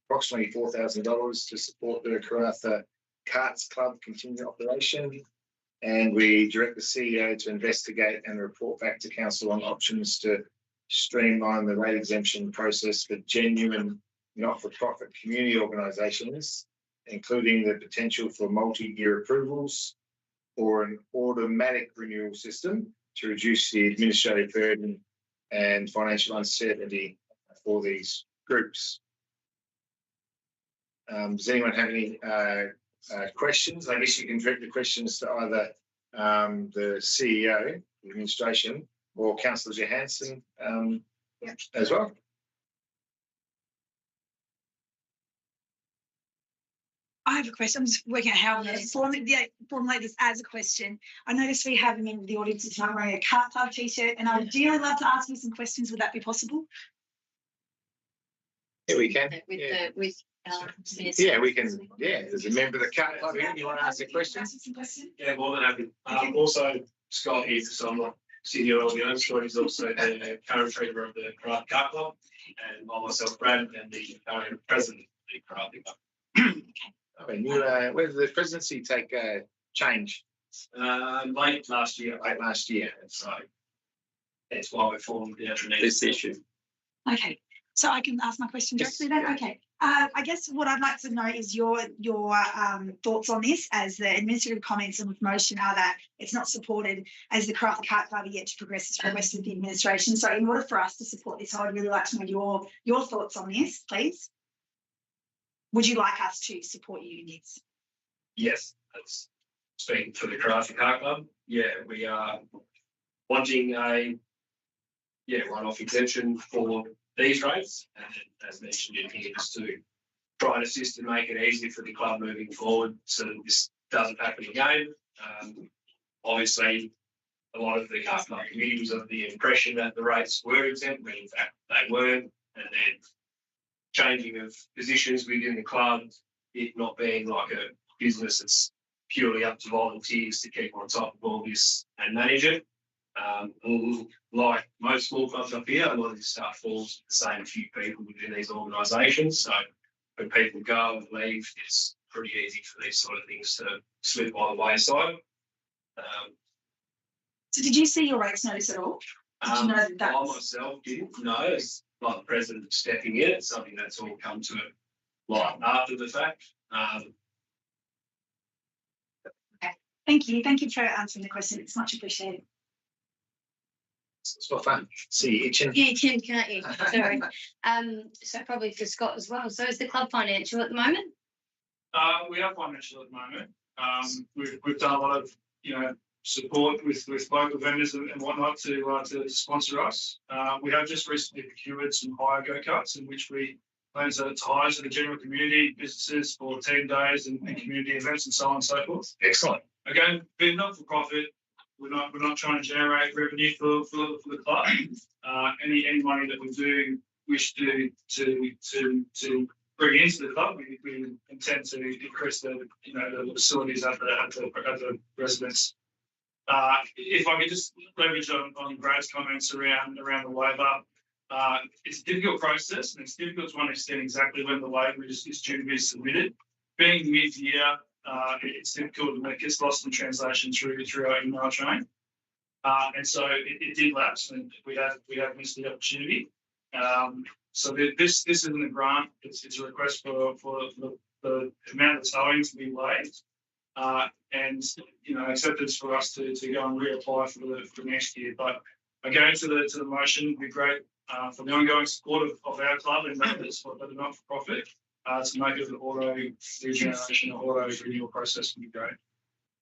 approximately $4,000 to support the Karratha Carts Club continued operation. And we direct the CEO to investigate and report back to council on options to streamline the rate exemption process for genuine not-for-profit community organisations, including the potential for multi-year approvals or an automatic renewal system to reduce the administrative burden and financial uncertainty for these groups. Does anyone have any questions? I guess you can direct the questions to either the CEO, the administration, or Councillor Johansson as well. I have a question. I'm just working out how to formulate this as a question. I noticed we have a member of the audience who's not wearing a Cart Club t-shirt, and I would dearly love to ask you some questions. Would that be possible? Yeah, we can. Yeah, we can. Yeah, there's a member of the Cart Club here. You want to ask a question? Yeah, more than happy. Also, Scott here, so I'm not senior on the own. Scott is also the current treasurer of the Karratha Cart Club, and I myself, Brad, and the current president of the Karratha Club. I mean, where did the presidency take change? Late last year. So that's why we formed this issue. Okay, so I can ask my question directly then. Okay, I guess what I'd like to know is your thoughts on this, as the administrative comments and motion are that it's not supported as the Karratha Cart Club are yet to progress with the administration. So in order for us to support this, I would really like to know your thoughts on this, please. Would you like us to support you in this? Yes, that's speaking for the Karratha Cart Club. Yeah, we are wanting a one-off exemption for these rates, and as mentioned in here, just to try and assist and make it easier for the club moving forward, so that this doesn't happen again. Obviously, a lot of the car club committee was of the impression that the rates were exempt, when in fact they weren't, and then changing of positions within the club, it not being like a business that's purely up to volunteers to keep on top of all this and manage it. Like most small clubs up here, a lot of this stuff falls to the same few people within these organisations. So when people go and leave, it's pretty easy for these sort of things to slip by the wayside. So did you see your rates notice at all? Did you know that I that's... myself didn't know. It's like the president stepping in. It's something that's all come to it like after the fact. Thank you. Thank you for answering the question. It's much appreciated. It's not fun. See you itching. Yeah, you can, can't you? Sorry. So probably for Scott as well. So is the club financial at the moment? We are financial at the moment. We've done a lot of support with local vendors and whatnot to sponsor us. We have just recently procured some hire go-karts in which we plan to hire to the general community, businesses for 10 days and community events and so on and so forth. Excellent. Again, being not for profit, we're not trying to generate revenue for the club. Any money that we do wish to bring into the club, we intend to increase the facilities at the residence. If I could just leverage on Brad's comments around the waiver, it's a difficult process, and it's difficult to understand exactly when the waiver is due to be submitted. Being mid-year, it's difficult and it gets lost in translation through our email chain. And so it did lapse, and we have missed the opportunity. So this isn't a grant; it's a request for the amount that's owing to be waived, and acceptance for us to go and reapply for next year. But again, to the motion, would be great for the ongoing support of our club and members for the not-for-profit. To make it an auto regeneration or auto renewal process would be great.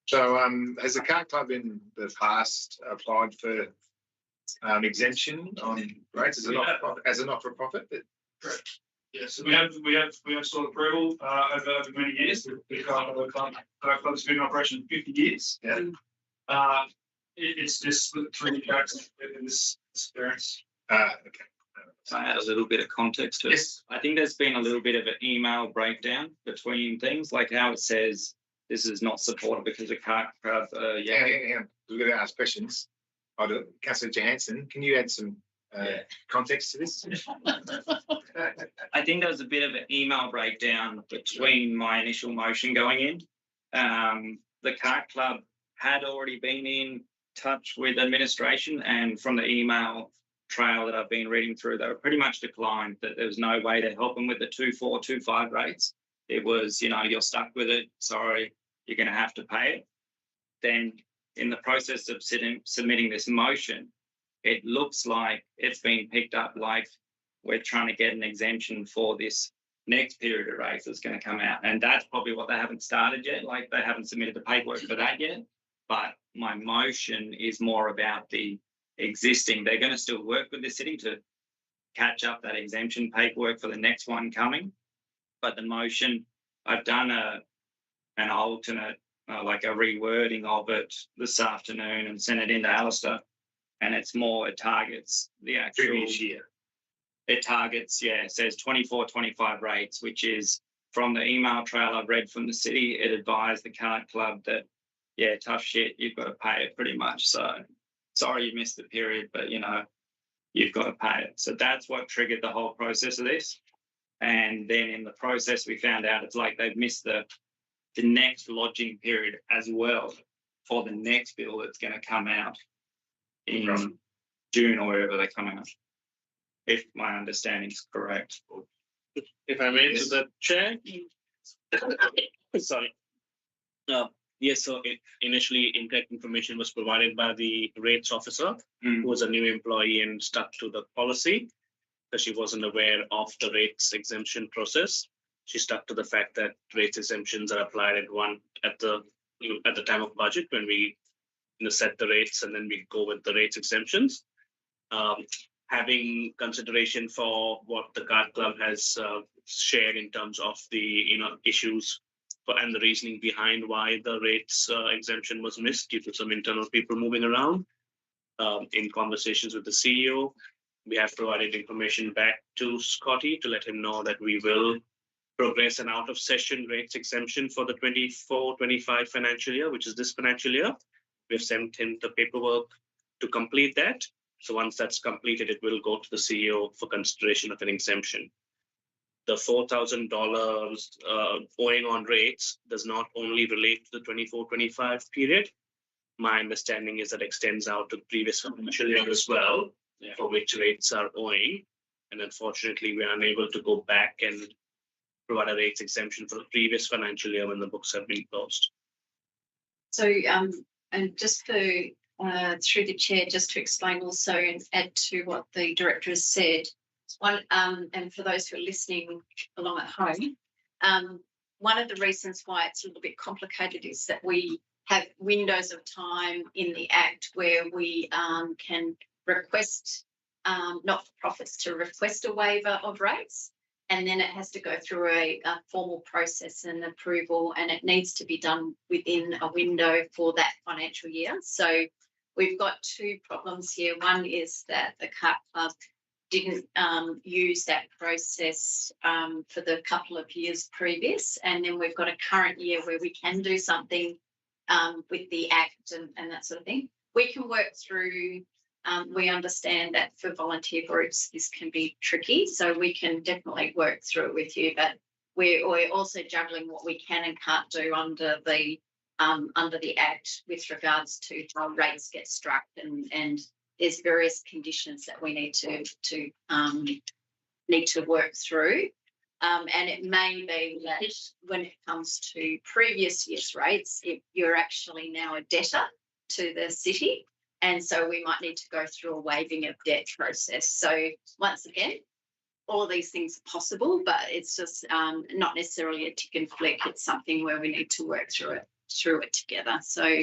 So has the Kart Club in the past applied for exemption on rates as a not-for-profit? Correct. Yeah, so we have sought approval over many years. The Kart Club's been in operation for 50 years. Yeah. It's just through the cracks in this experience. Okay. So I add a little bit of context to it. Yes. I think there's been a little bit of an email breakdown between things, like how it says this is not supported because of Kart Club. Yeah. We're going to ask questions. Councillor Johansson, can you add some context to this? I think there was a bit of an email breakdown between my initial motion going in. The Kart Club had already been in touch with administration, and from the email trail that I've been reading through, they were pretty much declined that there was no way to help them with the 2425 rates. It was, you're stuck with it. Sorry, you're going to have to pay it. Then in the process of submitting this motion, it looks like it's been picked up like we're trying to get an exemption for this next period of rates that's going to come out. And that's probably what they haven't started yet. Like they haven't submitted the paperwork for that yet. But my motion is more about the existing. They're going to still work with the city to catch up that exemption paperwork for the next one coming. But the motion, I've done an alternate, like a rewording of it this afternoon and sent it into Alistair. And it's more, it targets the actual previous year. It targets, it says 24-25 rates, which is from the email trail I've read from the city. It advised the Kart Club that, tough shit, you've got to pay it pretty much. So sorry you missed the period, but you've got to pay it. So that's what triggered the whole process of this. And then in the process, we found out it's like they've missed the next lodging period as well for the next bill that's going to come out in June or wherever they come out, if my understanding is correct. If I may, to the chair. Sorry. Yes, so initially incorrect information was provided by the rates officer, who was a new employee and stuck to the policy because she wasn't aware of the rates exemption process. She stuck to the fact that rates exemptions are applied at the time of budget when we set the rates, and then we go with the rates exemptions. Having consideration for what the Kart Club has shared in terms of the issues and the reasoning behind why the rates exemption was missed due to some internal people moving around. in conversations with the CEO. We have provided information back to Scotty to let him know that we will progress an out of session rates exemption for the 24-25 financial year, which is this financial year. We've sent him the paperwork to complete that. So once that's completed, it will go to the CEO for consideration of an exemption. The $4,000 owing on rates does not only relate to the 24-25 period. My understanding is that extends out to the previous financial year as well, for which rates are owing. And unfortunately, we are unable to go back and provide a rates exemption for the previous financial year when the books have been closed. So, and just for through the chair, just to explain also and add to what the director has said, and for those who are listening along at home, one of the reasons why it's a little bit complicated is that we have windows of time in the Act where we can request not-for-profits to request a waiver of rates, and then it has to go through a formal process and approval, and it needs to be done within a window for that financial year. So we've got two problems here. One is that the Cart Club didn't use that process for the couple of years previous, and then we've got a current year where we can do something with the Act and that sort of thing. We can work through, we understand that for volunteer groups this can be tricky, so we can definitely work through it with you, but we're also juggling what we can and can't do under the Act with regards to how rates get struck, and there's various conditions that we need to work through. And it may be that when it comes to previous year's rates, you're actually now a debtor to the city, and so we might need to go through a waiving of debt process. So once again, all of these things are possible, but it's just not necessarily a tick and flick. It's something where we need to work through it together. So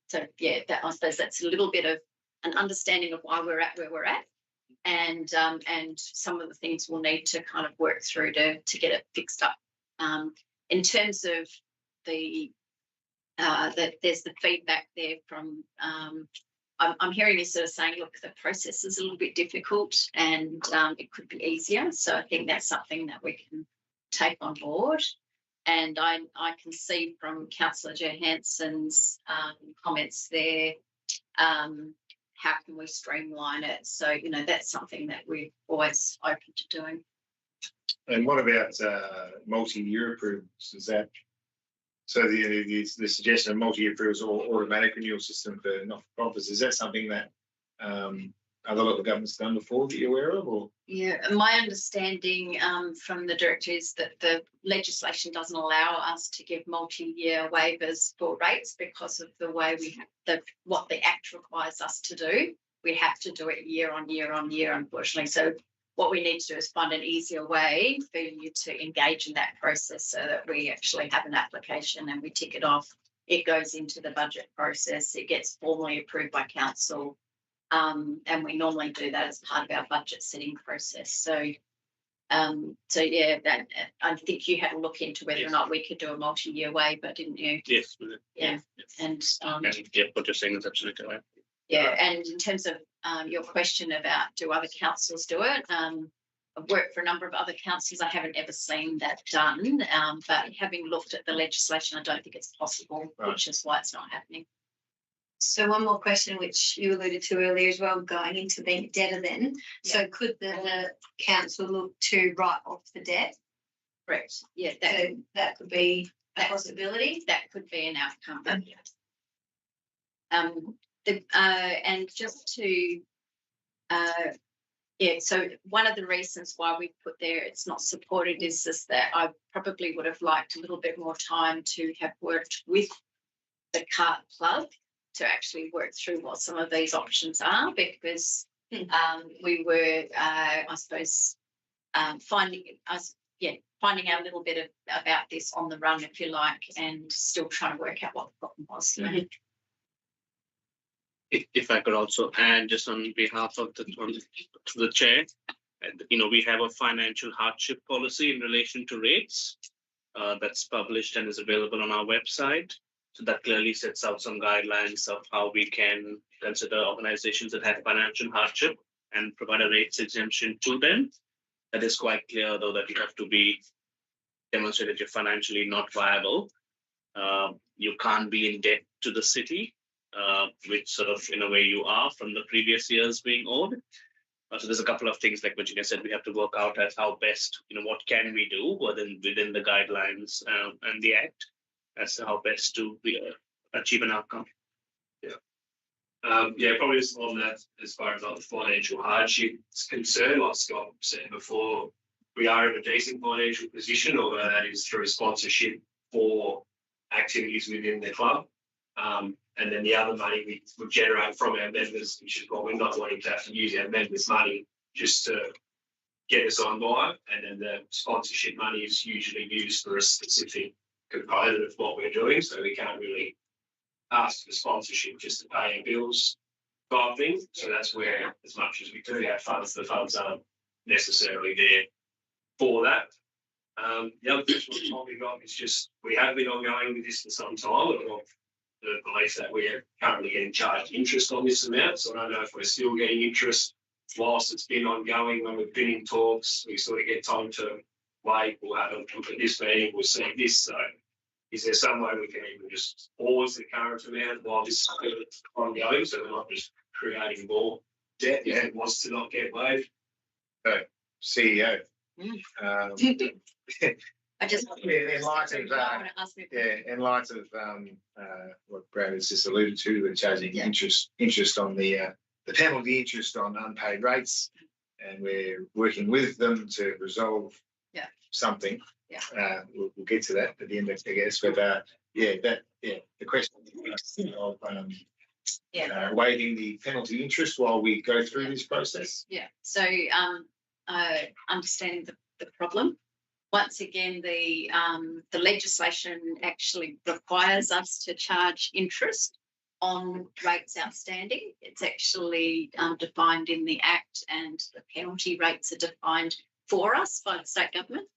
so yeah, I suppose that's a little bit of an understanding of why we're at where we're at, and some of the things we'll need to kind of work through to get it fixed up. In terms of that there's the feedback there from I'm hearing you sort of saying, look, the process is a little bit difficult and it could be easier. So I think that's something that we can take on board. And I can see from Councillor Johansson's comments there, how can we streamline it? So, you know, that's something that we're always open to doing. And what about multi-year approvals? Is that so? The suggestion of multi-year approvals or automatic renewal system for not-for-profits, is that something that other local governments done before that you're aware of? Or yeah, my understanding from the director is that the legislation doesn't allow us to give multi-year waivers for rates because of the way we have what the Act requires us to do. We have to do it year on year on year, unfortunately. So what we need to do is find an easier way for you to engage in that process so that we actually have an application and we tick it off. It goes into the budget process. It gets formally approved by council. And we normally do that as part of our budget setting process. So, yeah, that I think you had a look into whether or not we could do a multi-year waiver, didn't you? Yes. Yeah. And yeah, what you're saying is absolutely right. Yeah, and in terms of your question about do other councils do it, I've worked for a number of other councils. I haven't ever seen that done, but having looked at the legislation, I don't think it's possible, which is why it's not happening. So one more question, which you alluded to earlier as well, going into being a debtor then. Yeah. So could the council look to write off the debt? Correct. Yeah, that could be a possibility. That could be an outcome. Okay. And just to, yeah, so one of the reasons why we put there it's not supported is just that I probably would have liked a little bit more time to have worked with the Cart Club to actually work through what some of these options are, because we were, I suppose, finding out a little bit about this on the run, if you like, and still trying to work out what the problem was. Mm-hmm. If I could also add, just on behalf of the chair, you know, we have a financial hardship policy in relation to rates that's published and is available on our website. So that clearly sets out some guidelines of how we can consider organizations that have financial hardship and provide a rates exemption to them. That is quite clear, though, that you have to be demonstrate that you're financially not viable. You can't be in debt to the city, which sort of in a way you are from the previous years being owed. So there's a couple of things like Virginia said, we have to work out as how best, what can we do within the guidelines and the act as to how best to achieve an outcome. Probably just on that, as far as the financial hardship is concerned, like Scott said before, we are in a decent financial position, although that is through sponsorship for activities within the club. And then the other money we would generate from our members, which is what we're not wanting to have to use our members' money just to get us on by. And then the sponsorship money is usually used for a specific component of what we're doing. So we can't really ask for sponsorship just to pay our bills type thing. So that's where, as much as we do have funds, the funds aren't necessarily there for that. The other question we got is just, we have been ongoing with this for some time, and the belief that we're currently getting charged interest on this amount. So I don't know if we're still getting interest whilst it's been ongoing. When we've been in talks, we sort of get time to wait, we'll have a look at this meeting, we'll see this. So is there some way we can even just pause the current amount while this is ongoing, so we're not just creating more debt if it was to not get waived? CEO. I just in light of what Brad has just alluded to, the charging interest on the penalty interest on unpaid rates, and we're working with them to resolve something. We'll get to that at the end, I guess. But the question of waiving the penalty interest while we go through this process. So understanding the problem. Once again, the legislation actually requires us to charge interest on rates outstanding. It's actually defined in the Act, and the penalty rates are defined for us by the state government.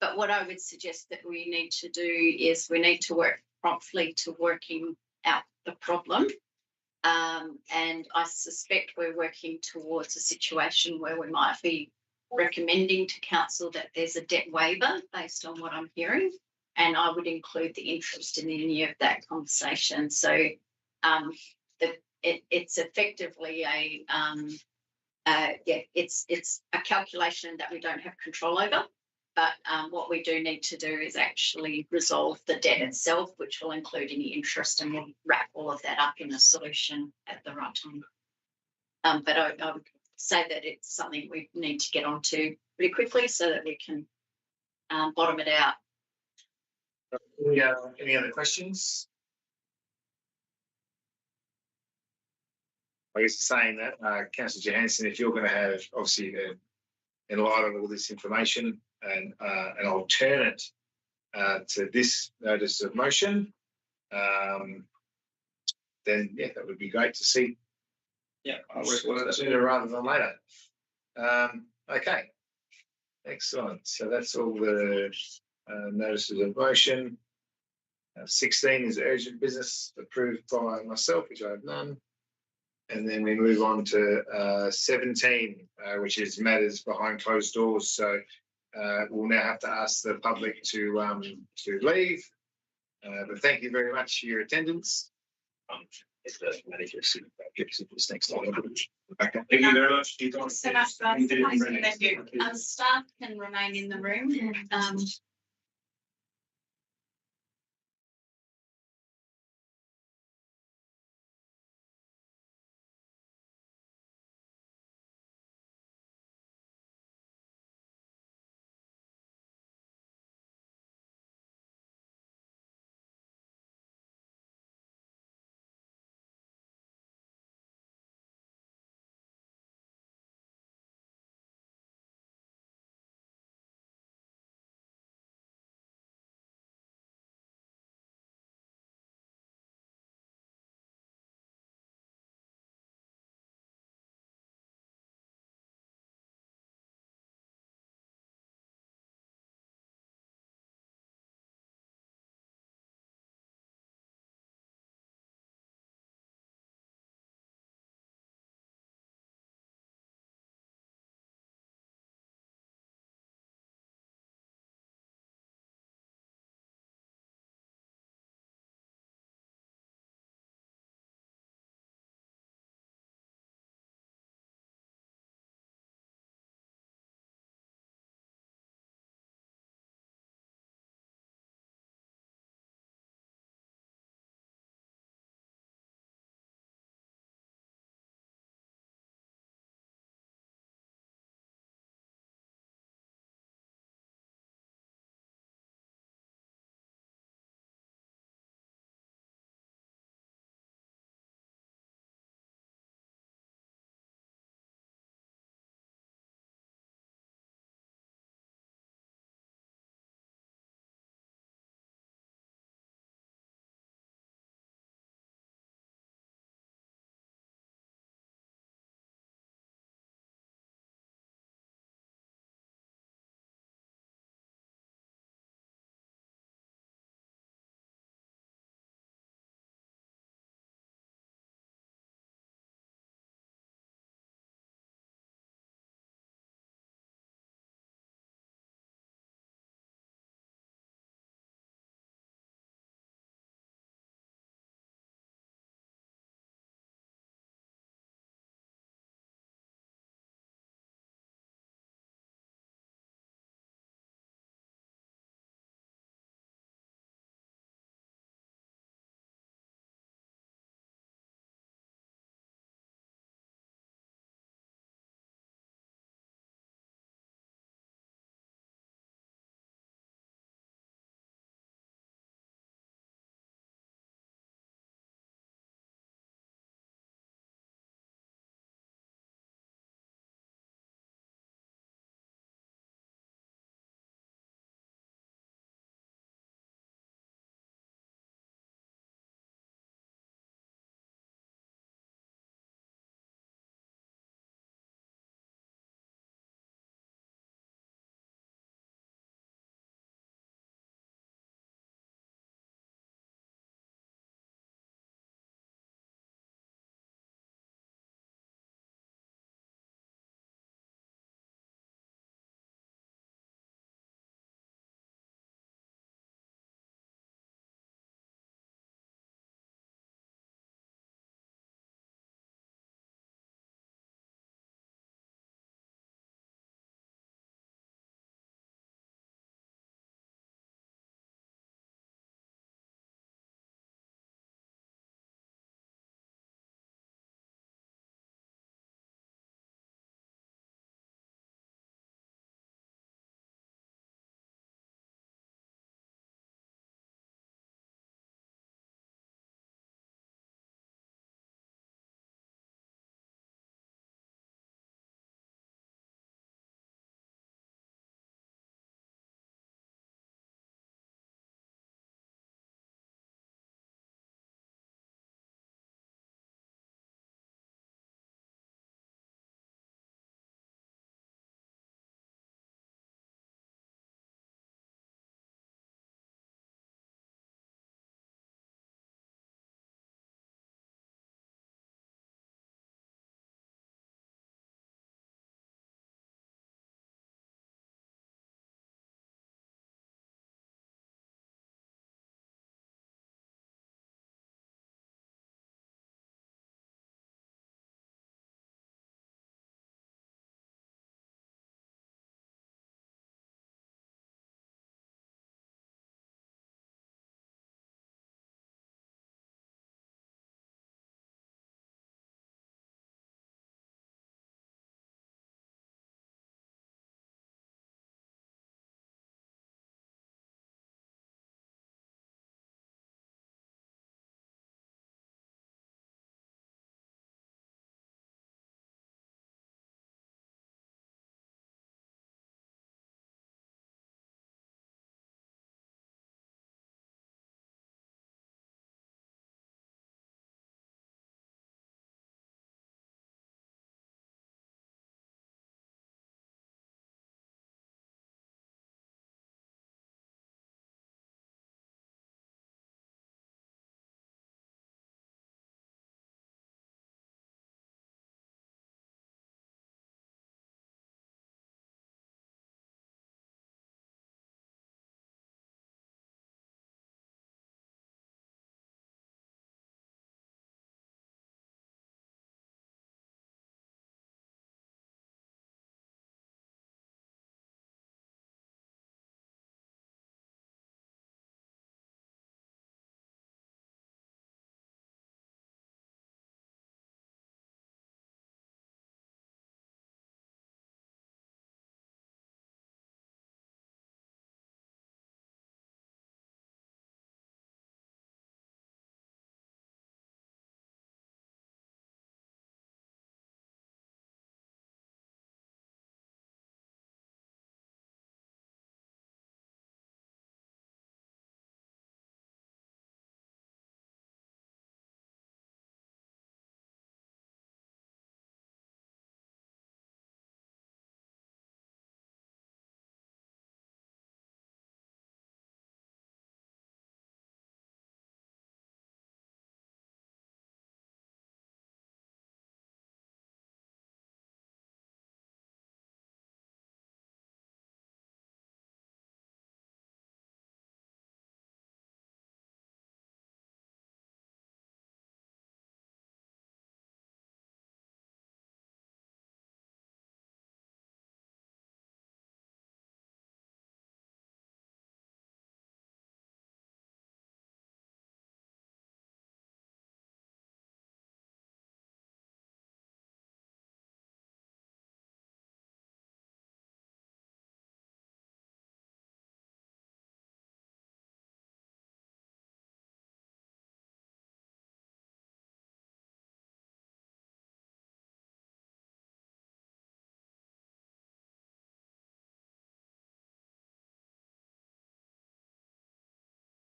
But what I would suggest that we need to do is we need to work promptly to working out the problem. And I suspect we're working towards a situation where we might be recommending to council that there's a debt waiver based on what I'm hearing, and I would include the interest in any of that conversation. So it's effectively it's a calculation that we don't have control over, but what we do need to do is actually resolve the debt itself, which will include any interest, and we'll wrap all of that up in a solution at the right time. But I would say that it's something we need to get onto pretty quickly so that we can bottom it out. Any other questions? I guess saying that, Councillor Johansson, if you're going to have, obviously, in light of all this information and an alternate to this notice of motion, then that would be great to see. I'll work that sooner rather than later. Okay, excellent. So that's all the notices of motion. 16 is urgent business approved by myself, which I have none. And then we move on to 17, which is matters behind closed doors. So we'll now have to ask the public to leave. But thank you very much for your attendance. Thank you very much. Thank you. Staff can remain in the room.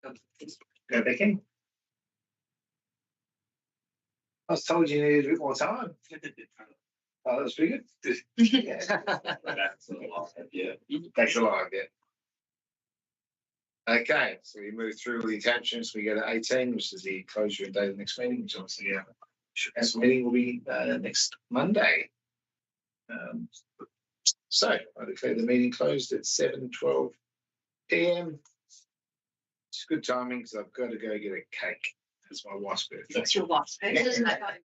Go back in. I was told you needed a bit more time. Oh, that was pretty good. That's a lot, yeah. Thanks a lot, yeah. Okay, so we move through the attachments. We go to 18, which is the closure date of the next meeting, which obviously council meeting will be next Monday. So I declare the meeting closed at 7:12 p.m. It's good timing because I've got to go get a cake. It's my wife's birthday. It's your wife's birthday.